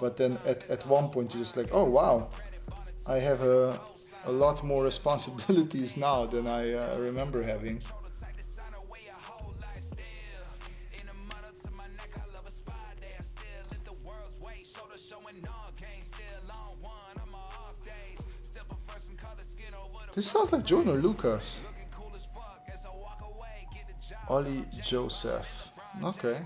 But then at one point, you're just like, oh, wow, I have a lot more responsibilities now than I remember having. This sounds like Jordan or Lucas. Ollie Joseph. Okay.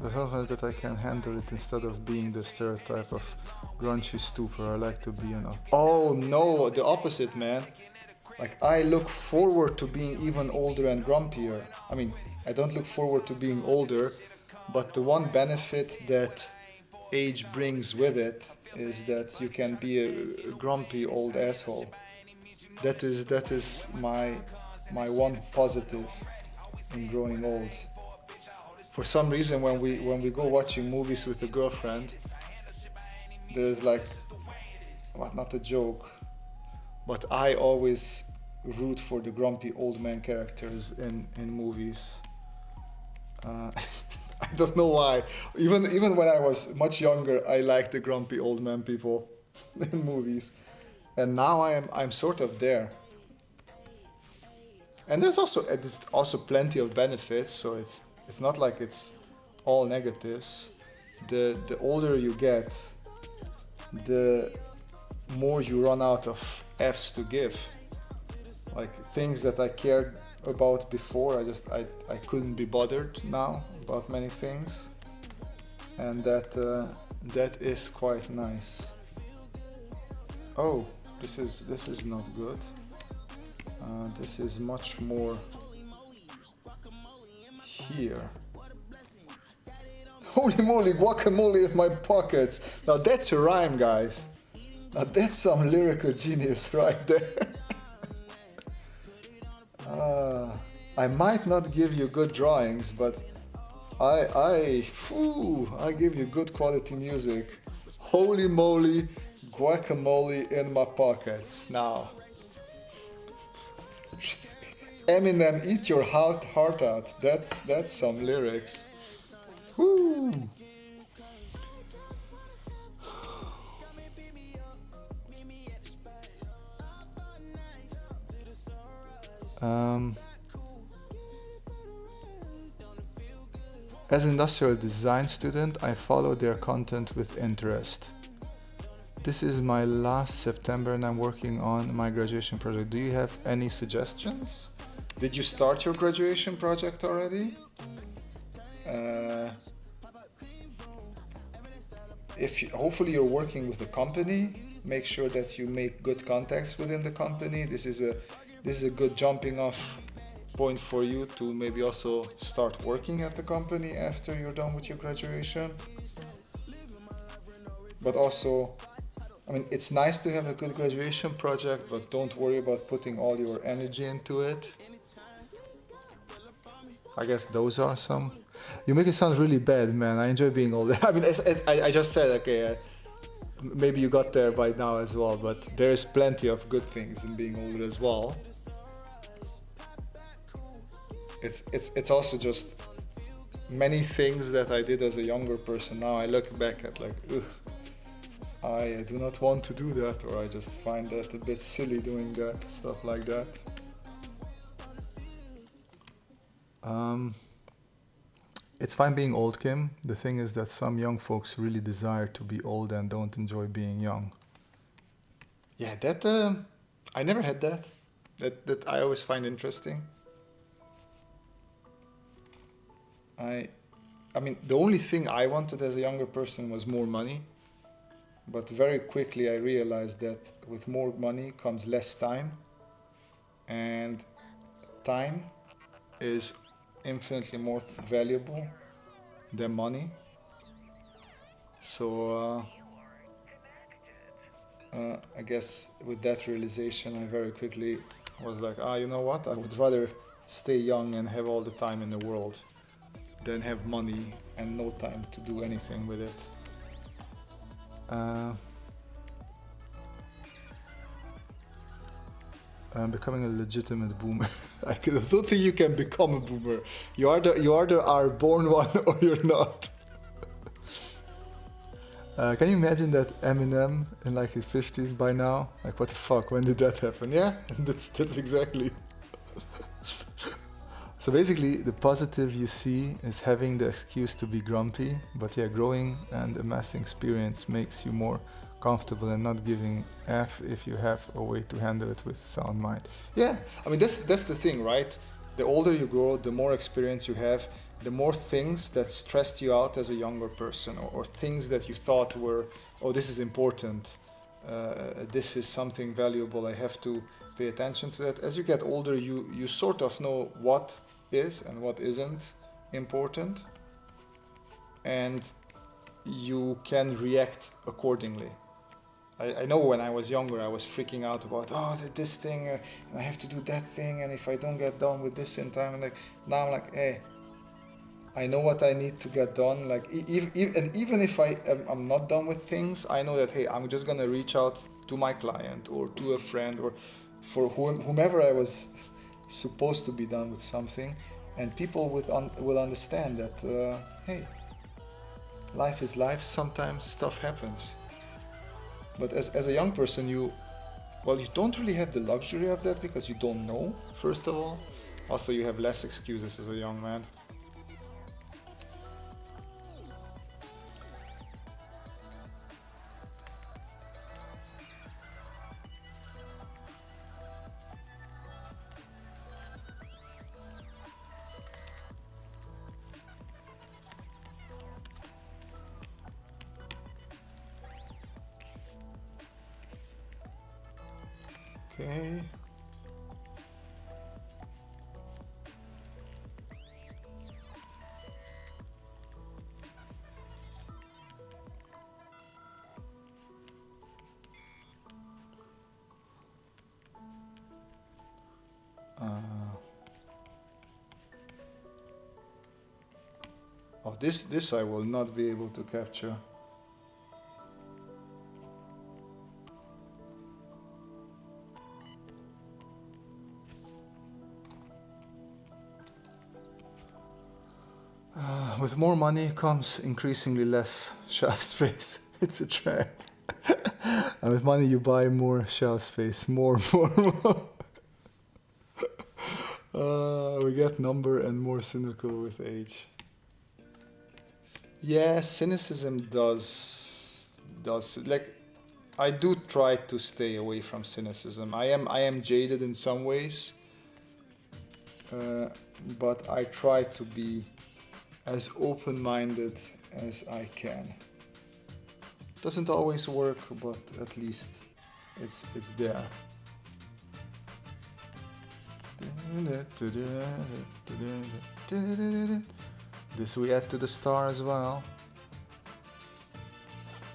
The confidence that I can handle it instead of being the stereotype of grungy stooper. I like to be an... Oh no, the opposite, man. Like, I look forward to being even older and grumpier. I mean, I don't look forward to being older, but the one benefit that age brings with it is that you can be a grumpy old asshole. That is my one positive in growing old. For some reason, when we go watching movies with a girlfriend, there's like, well, not a joke, but I always root for the grumpy old man characters in movies. I don't know why. Even when I was much younger, I liked the grumpy old man people in movies, and now I'm sort of there. And there's also plenty of benefits, so it's not like it's all negatives. The older you get, the more you run out of F's to give. Like things that I cared about before, I couldn't be bothered now about many things, and that is quite nice. Oh, this is not good. This is much more here. Holy moly, guacamole in my pockets. Now that's a rhyme, guys. Now that's some lyrical genius right there. I might not give you good drawings, but I give you good quality music. Holy moly, guacamole in my pockets. Now, Eminem, eat your heart out. That's some lyrics. Woo. As an industrial design student, I follow their content with interest. This is my last September and I'm working on my graduation project. Do you have any suggestions? Did you start your graduation project already? Hopefully you're working with a company, make sure that you make good contacts within the company. This is a good jumping off point for you to maybe also start working at the company after you're done with your graduation. But also, I mean, it's nice to have a good graduation project, but don't worry about putting all your energy into it. I guess those are some. You make it sound really bad, man. I enjoy being older. I mean, I just said, okay, maybe you got there by now as well, but there's plenty of good things in being older as well. It's also just many things that I did as a younger person. Now I look back at like, ugh, I do not want to do that, or I just find that a bit silly doing that, stuff like that. It's fine being old, Kim. The thing is that some young folks really desire to be old and don't enjoy being young. Yeah, that I never had that. That I always find interesting. I mean, the only thing I wanted as a younger person was more money. But very quickly I realized that with more money comes less time, and time is infinitely more valuable than money. So I guess with that realization, I very quickly was like, you know what? I would rather stay young and have all the time in the world than have money and no time to do anything with it. I'm becoming a legitimate boomer. I don't think you can become a boomer. You either are born one or you're not. Can you imagine that Eminem in like his 50s by now? Like, what the fuck? When did that happen? Yeah, that's exactly. So basically, the positive you see is having the excuse to be grumpy, but yeah, growing and amassing experience makes you more comfortable and not giving F if you have a way to handle it with sound mind. Yeah, I mean that's the thing, right? The older you grow, the more experience you have, the more things that stressed you out as a younger person, or things that you thought were, oh, this is important, this is something valuable, I have to pay attention to that. As you get older, you sort of know what is and what isn't important, and you can react accordingly. I know when I was younger, I was freaking out about, this thing, and I have to do that thing, and if I don't get done with this in time, now I'm like, hey, I know what I need to get done. Like, and even if I'm not done with things, I know that, hey, I'm just gonna reach out to my client or to a friend or for whomever I was supposed to be done with something, and people will understand that, hey, life is life. Sometimes stuff happens. But as a young person, you don't really have the luxury of that because you don't know, first of all. Also, you have less excuses as a young man. Okay. This I will not be able to capture. With more money comes increasingly less shelf space. It's a trap. And with money you buy more shelf space. More. We get number and more cynical with age. Yeah, cynicism does like, I do try to stay away from cynicism. I am jaded in some ways, but I try to be as open-minded as I can. Doesn't always work, but at least it's there. This we add to the star as well.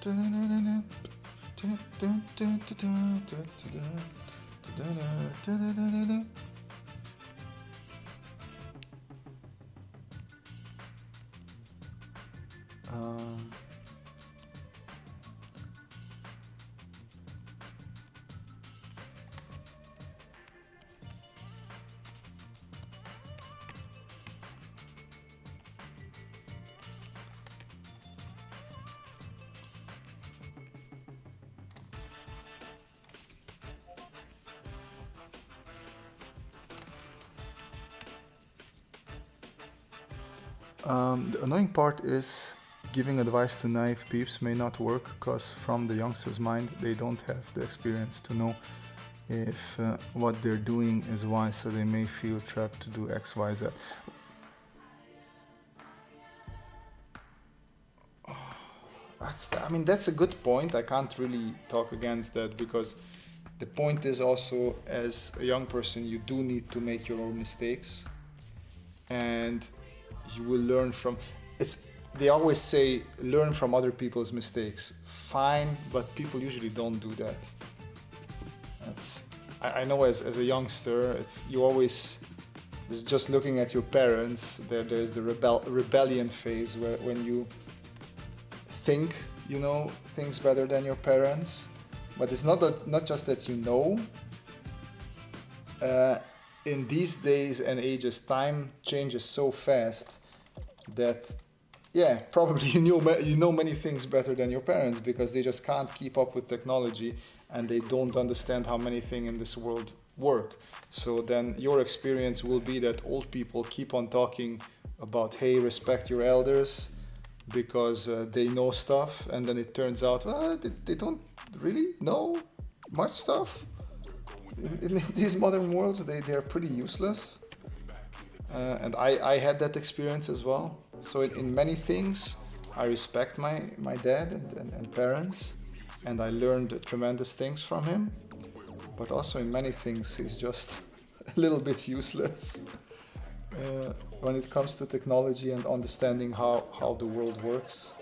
The annoying part is giving advice to naive peeps may not work because from the youngster's mind they don't have the experience to know if what they're doing is wise, so they may feel trapped to do X, Y, Z. That's a good point. I can't really talk against that, because the point is also, as a young person, you do need to make your own mistakes, and you will learn from it's. They always say learn from other people's mistakes. Fine, but people usually don't do that. I know as a youngster, you always just looking at your parents. There's the rebellion phase when you think you know things better than your parents, but it's not just that you know. In these days and ages, time changes so fast that probably you know many things better than your parents, because they just can't keep up with technology and they don't understand how many things in this world work. So then your experience will be that old people keep on talking about, hey, respect your elders because they know stuff, and then it turns out they don't really know much stuff. In these modern worlds, they're pretty useless. And I had that experience as well. So in many things, I respect my dad and parents, and I learned tremendous things from him. But also in many things, he's just a little bit useless when it comes to technology and understanding how the world works.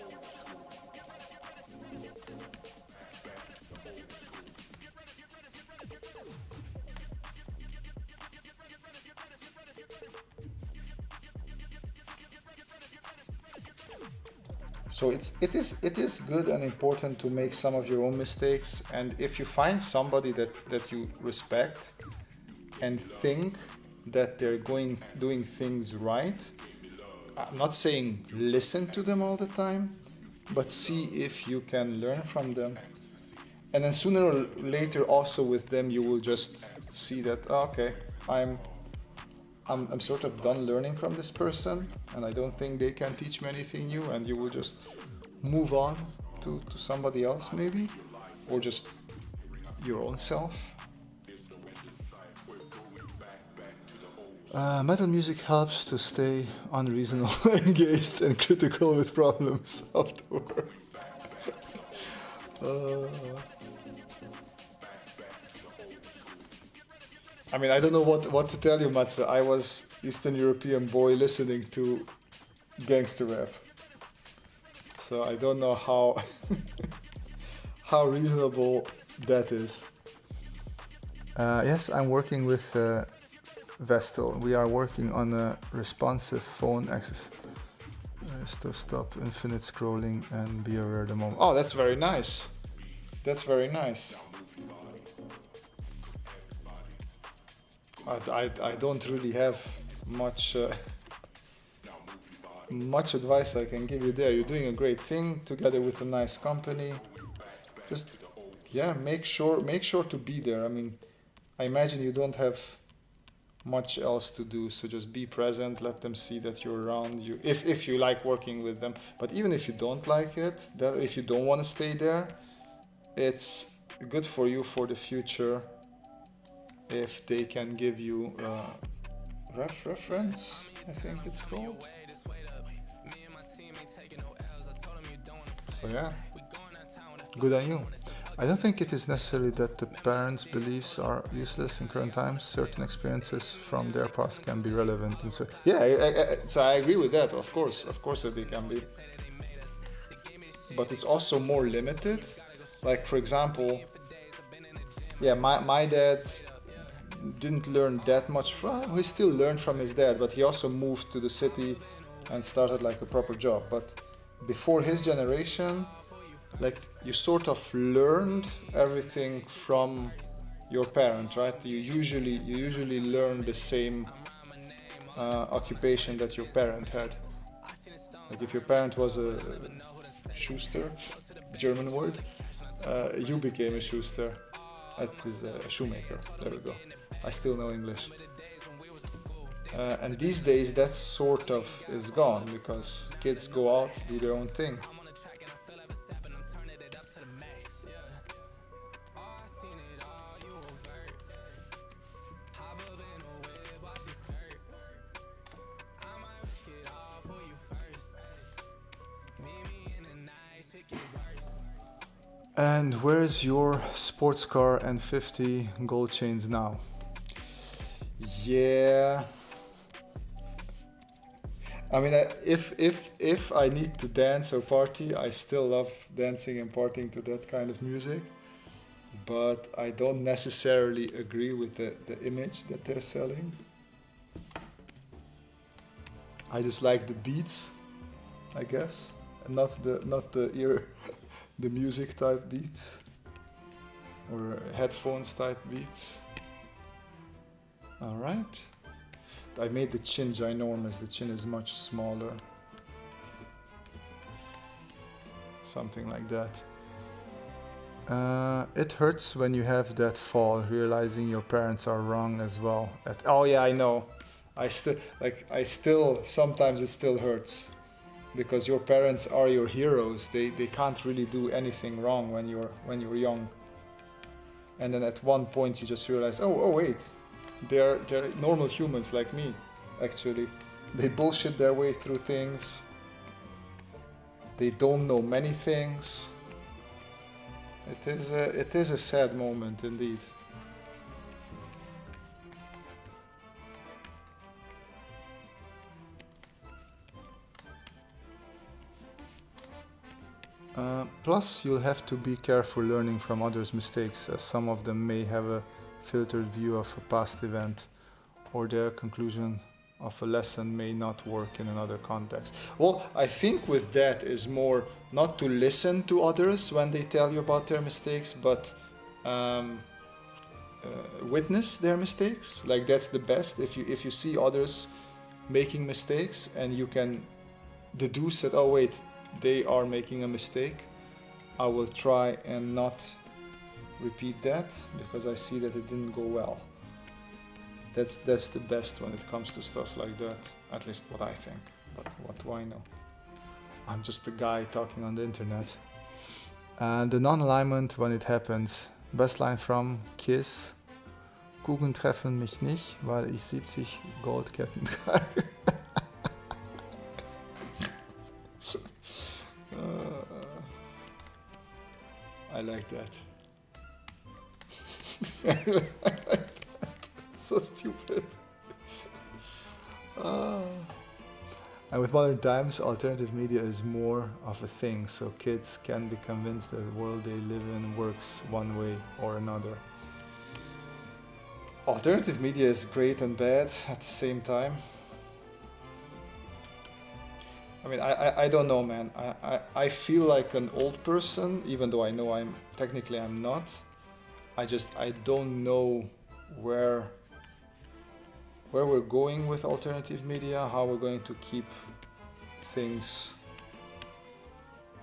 So it is good and important to make some of your own mistakes, and if you find somebody that you respect and think that they're doing things right, I'm not saying listen to them all the time, but see if you can learn from them. And then sooner or later also with them you will just see that, okay, I'm sort of done learning from this person, and I don't think they can teach me anything new, and you will just move on to somebody else maybe, or just your own self. Metal music helps to stay unreasonable, engaged, and critical with problems of the world. I don't know what to tell you, Matze. I was Eastern European boy listening to gangster rap. So I don't know how reasonable that is. Yes, I'm working with Vestel. We are working on a responsive phone access. To stop infinite scrolling and be aware of the moment. Oh, that's very nice. That's very nice. I don't really have much advice I can give you there. You're doing a great thing together with a nice company. Just make sure to be there. I imagine you don't have much else to do, so just be present, let them see that you're around. If you like working with them, but even if you don't like it, if you don't want to stay there, it's good for you for the future if they can give you reference, I think it's called. So good on you. I don't think it is necessarily that the parents' beliefs are useless in current times. Certain experiences from their past can be relevant. And so I agree with that. Of course that they can be. But it's also more limited. Like, for example, my dad didn't learn that much from. He still learned from his dad, but he also moved to the city and started like a proper job. But before his generation, like, you sort of learned everything from your parent, right? You usually learn the same occupation that your parent had. Like, if your parent was a Schuster, German word, you became a Schuster. That is a shoemaker. There we go. I still know English. And these days that sort of is gone because kids go out, do their own thing. And where's your sports car and 50 gold chains now? Yeah. I mean, if I need to dance or party, I still love dancing and partying to that kind of music. But I don't necessarily agree with the image that they're selling. I just like the beats, I guess, and not the music type beats or headphones type beats. All right. I made the chin ginormous. The chin is much smaller. Something like that. It hurts when you have that fall, realizing your parents are wrong as well. Oh yeah, I know. I still sometimes it still hurts because your parents are your heroes. They can't really do anything wrong when you're young. And then at one point you just realize, oh wait. They're normal humans like me, actually. They bullshit their way through things. They don't know many things. It is a sad moment indeed. Plus, you'll have to be careful learning from others' mistakes, as some of them may have a filtered view of a past event, or their conclusion of a lesson may not work in another context. Well, I think with that is more not to listen to others when they tell you about their mistakes, but witness their mistakes. Like that's the best. If you see others making mistakes and you can deduce that, oh wait, they are making a mistake, I will try and not repeat that because I see that it didn't go well. That's the best when it comes to stuff like that, at least what I think, but what do I know? I'm just a guy talking on the internet. And the non-alignment when it happens. Best line from Kiss. Kugeln treffen mich nicht, weil ich 70 Goldketten trage. I like that. I like that. So stupid. And with modern times, alternative media is more of a thing, so kids can be convinced that the world they live in works one way or another. Alternative media is great and bad at the same time. I mean, I don't know, man. I feel like an old person, even though I know I'm not. I don't know where we're going with alternative media, how we're going to keep things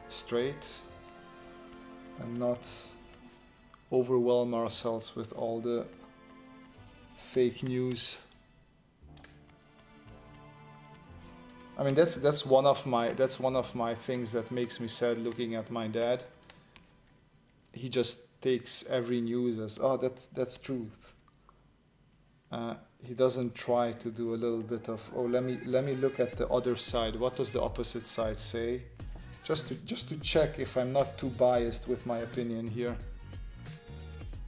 straight and not overwhelm ourselves with all the fake news. I mean, that's one of my things that makes me sad looking at my dad. He just takes every news as, oh, that's truth. He doesn't try to do a little bit of, oh, let me look at the other side. What does the opposite side say? Just to check if I'm not too biased with my opinion here.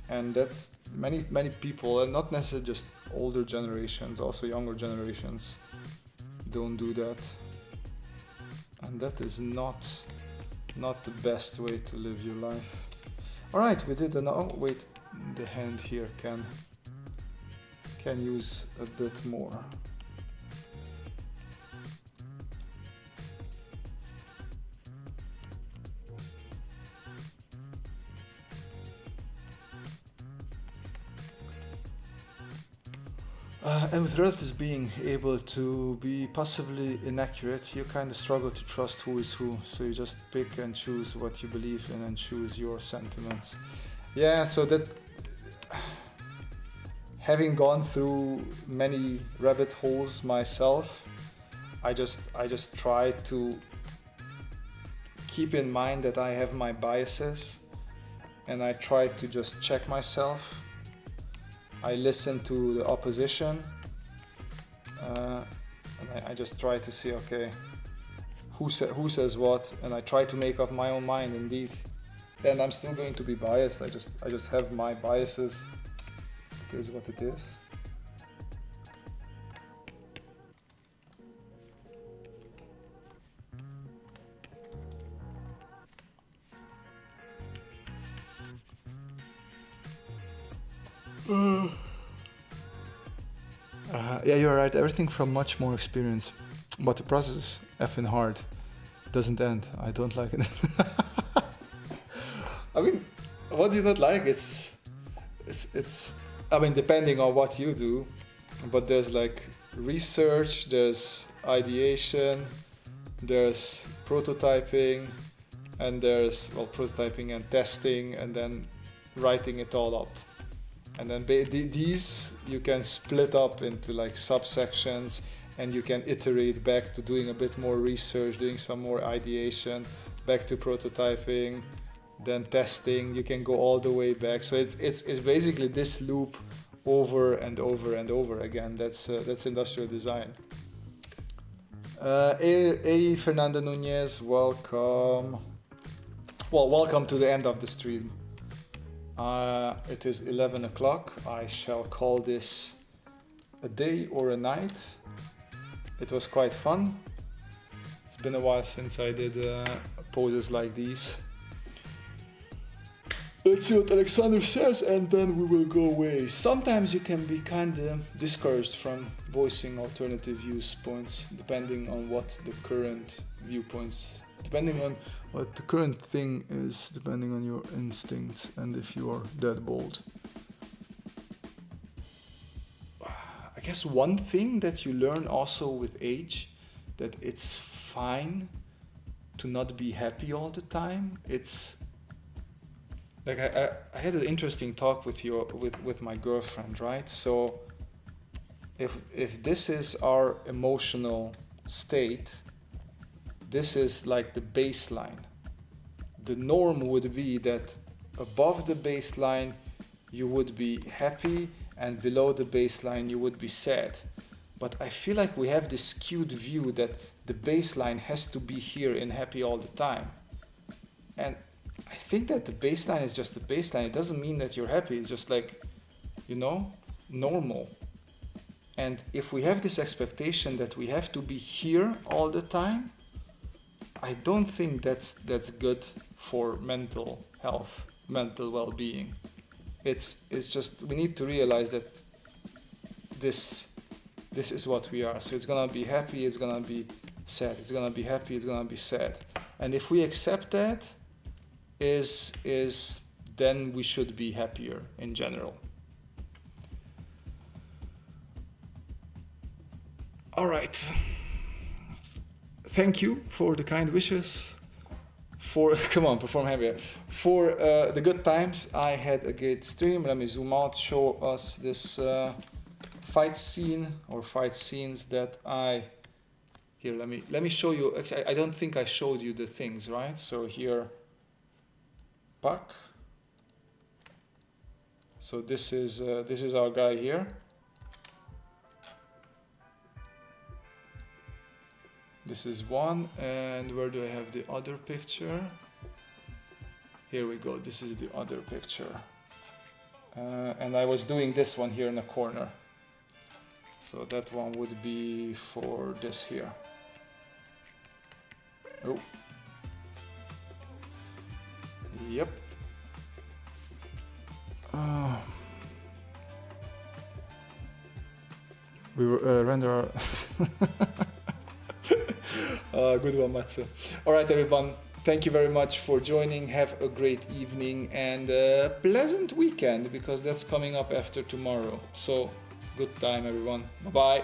And that's many people, and not necessarily just older generations, also younger generations, don't do that. And that is not the best way to live your life. All right, we did oh wait, the hand here can use a bit more. And with relatives being able to be possibly inaccurate, you kind of struggle to trust who is who. So you just pick and choose what you believe in and choose your sentiments. Yeah, so that having gone through many rabbit holes myself, I just try to keep in mind that I have my biases, and I try to just check myself. I listen to the opposition, and I just try to see, okay, who says what, and I try to make up my own mind indeed. And I'm still going to be biased. I just have my biases. It is what it is. Yeah, you're right. Everything from much more experience, but the process is effing hard. Doesn't end. I don't like it. I mean, what do you not like? It's. I mean, depending on what you do, but there's like research, there's ideation, there's prototyping, and there's prototyping and testing, and then writing it all up. And then these you can split up into like subsections, and you can iterate back to doing a bit more research, doing some more ideation, back to prototyping, then testing. You can go all the way back. So it's basically this loop over and over and over again. That's industrial design. Fernando Nunez, welcome. Well, welcome to the end of the stream. It is 11 o'clock. I shall call this a day or a night. It was quite fun. It's been a while since I did poses like these. Let's see what Alexander says, and then we will go away. Sometimes you can be kind of discouraged from voicing alternative viewpoints, depending on what the current viewpoints, depending on what the current thing is, depending on your instincts, and if you are that bold. I guess one thing that you learn also with age, that it's fine to not be happy all the time. It's like I had an interesting talk with my girlfriend, right? So if this is our emotional state, this is like the baseline. The norm would be that above the baseline you would be happy, and below the baseline you would be sad. But I feel like we have this skewed view that the baseline has to be here in happy all the time. And I think that the baseline is just the baseline. It doesn't mean that you're happy. It's just like, normal. And if we have this expectation that we have to be here all the time, I don't think that's good for mental health, mental well-being. It's just, we need to realize that this is what we are. So it's gonna be happy, it's gonna be sad, it's gonna be happy, it's gonna be sad. And if we accept that, then we should be happier in general. All right. Thank you for the kind wishes. Come on, perform heavier. For the good times, I had a great stream. Let me zoom out, show us this fight scene or fight scenes that here. Let me show you. Actually, I don't think I showed you the things, right? So here, Puck. So this is our guy here. This is one, and where do I have the other picture? Here we go, this is the other picture. And I was doing this one here in the corner. So that one would be for this here. Oh. Yep. We will render our... good one, Matsu. All right, everyone. Thank you very much for joining. Have a great evening and a pleasant weekend, because that's coming up after tomorrow. So, good time, everyone. Bye-bye.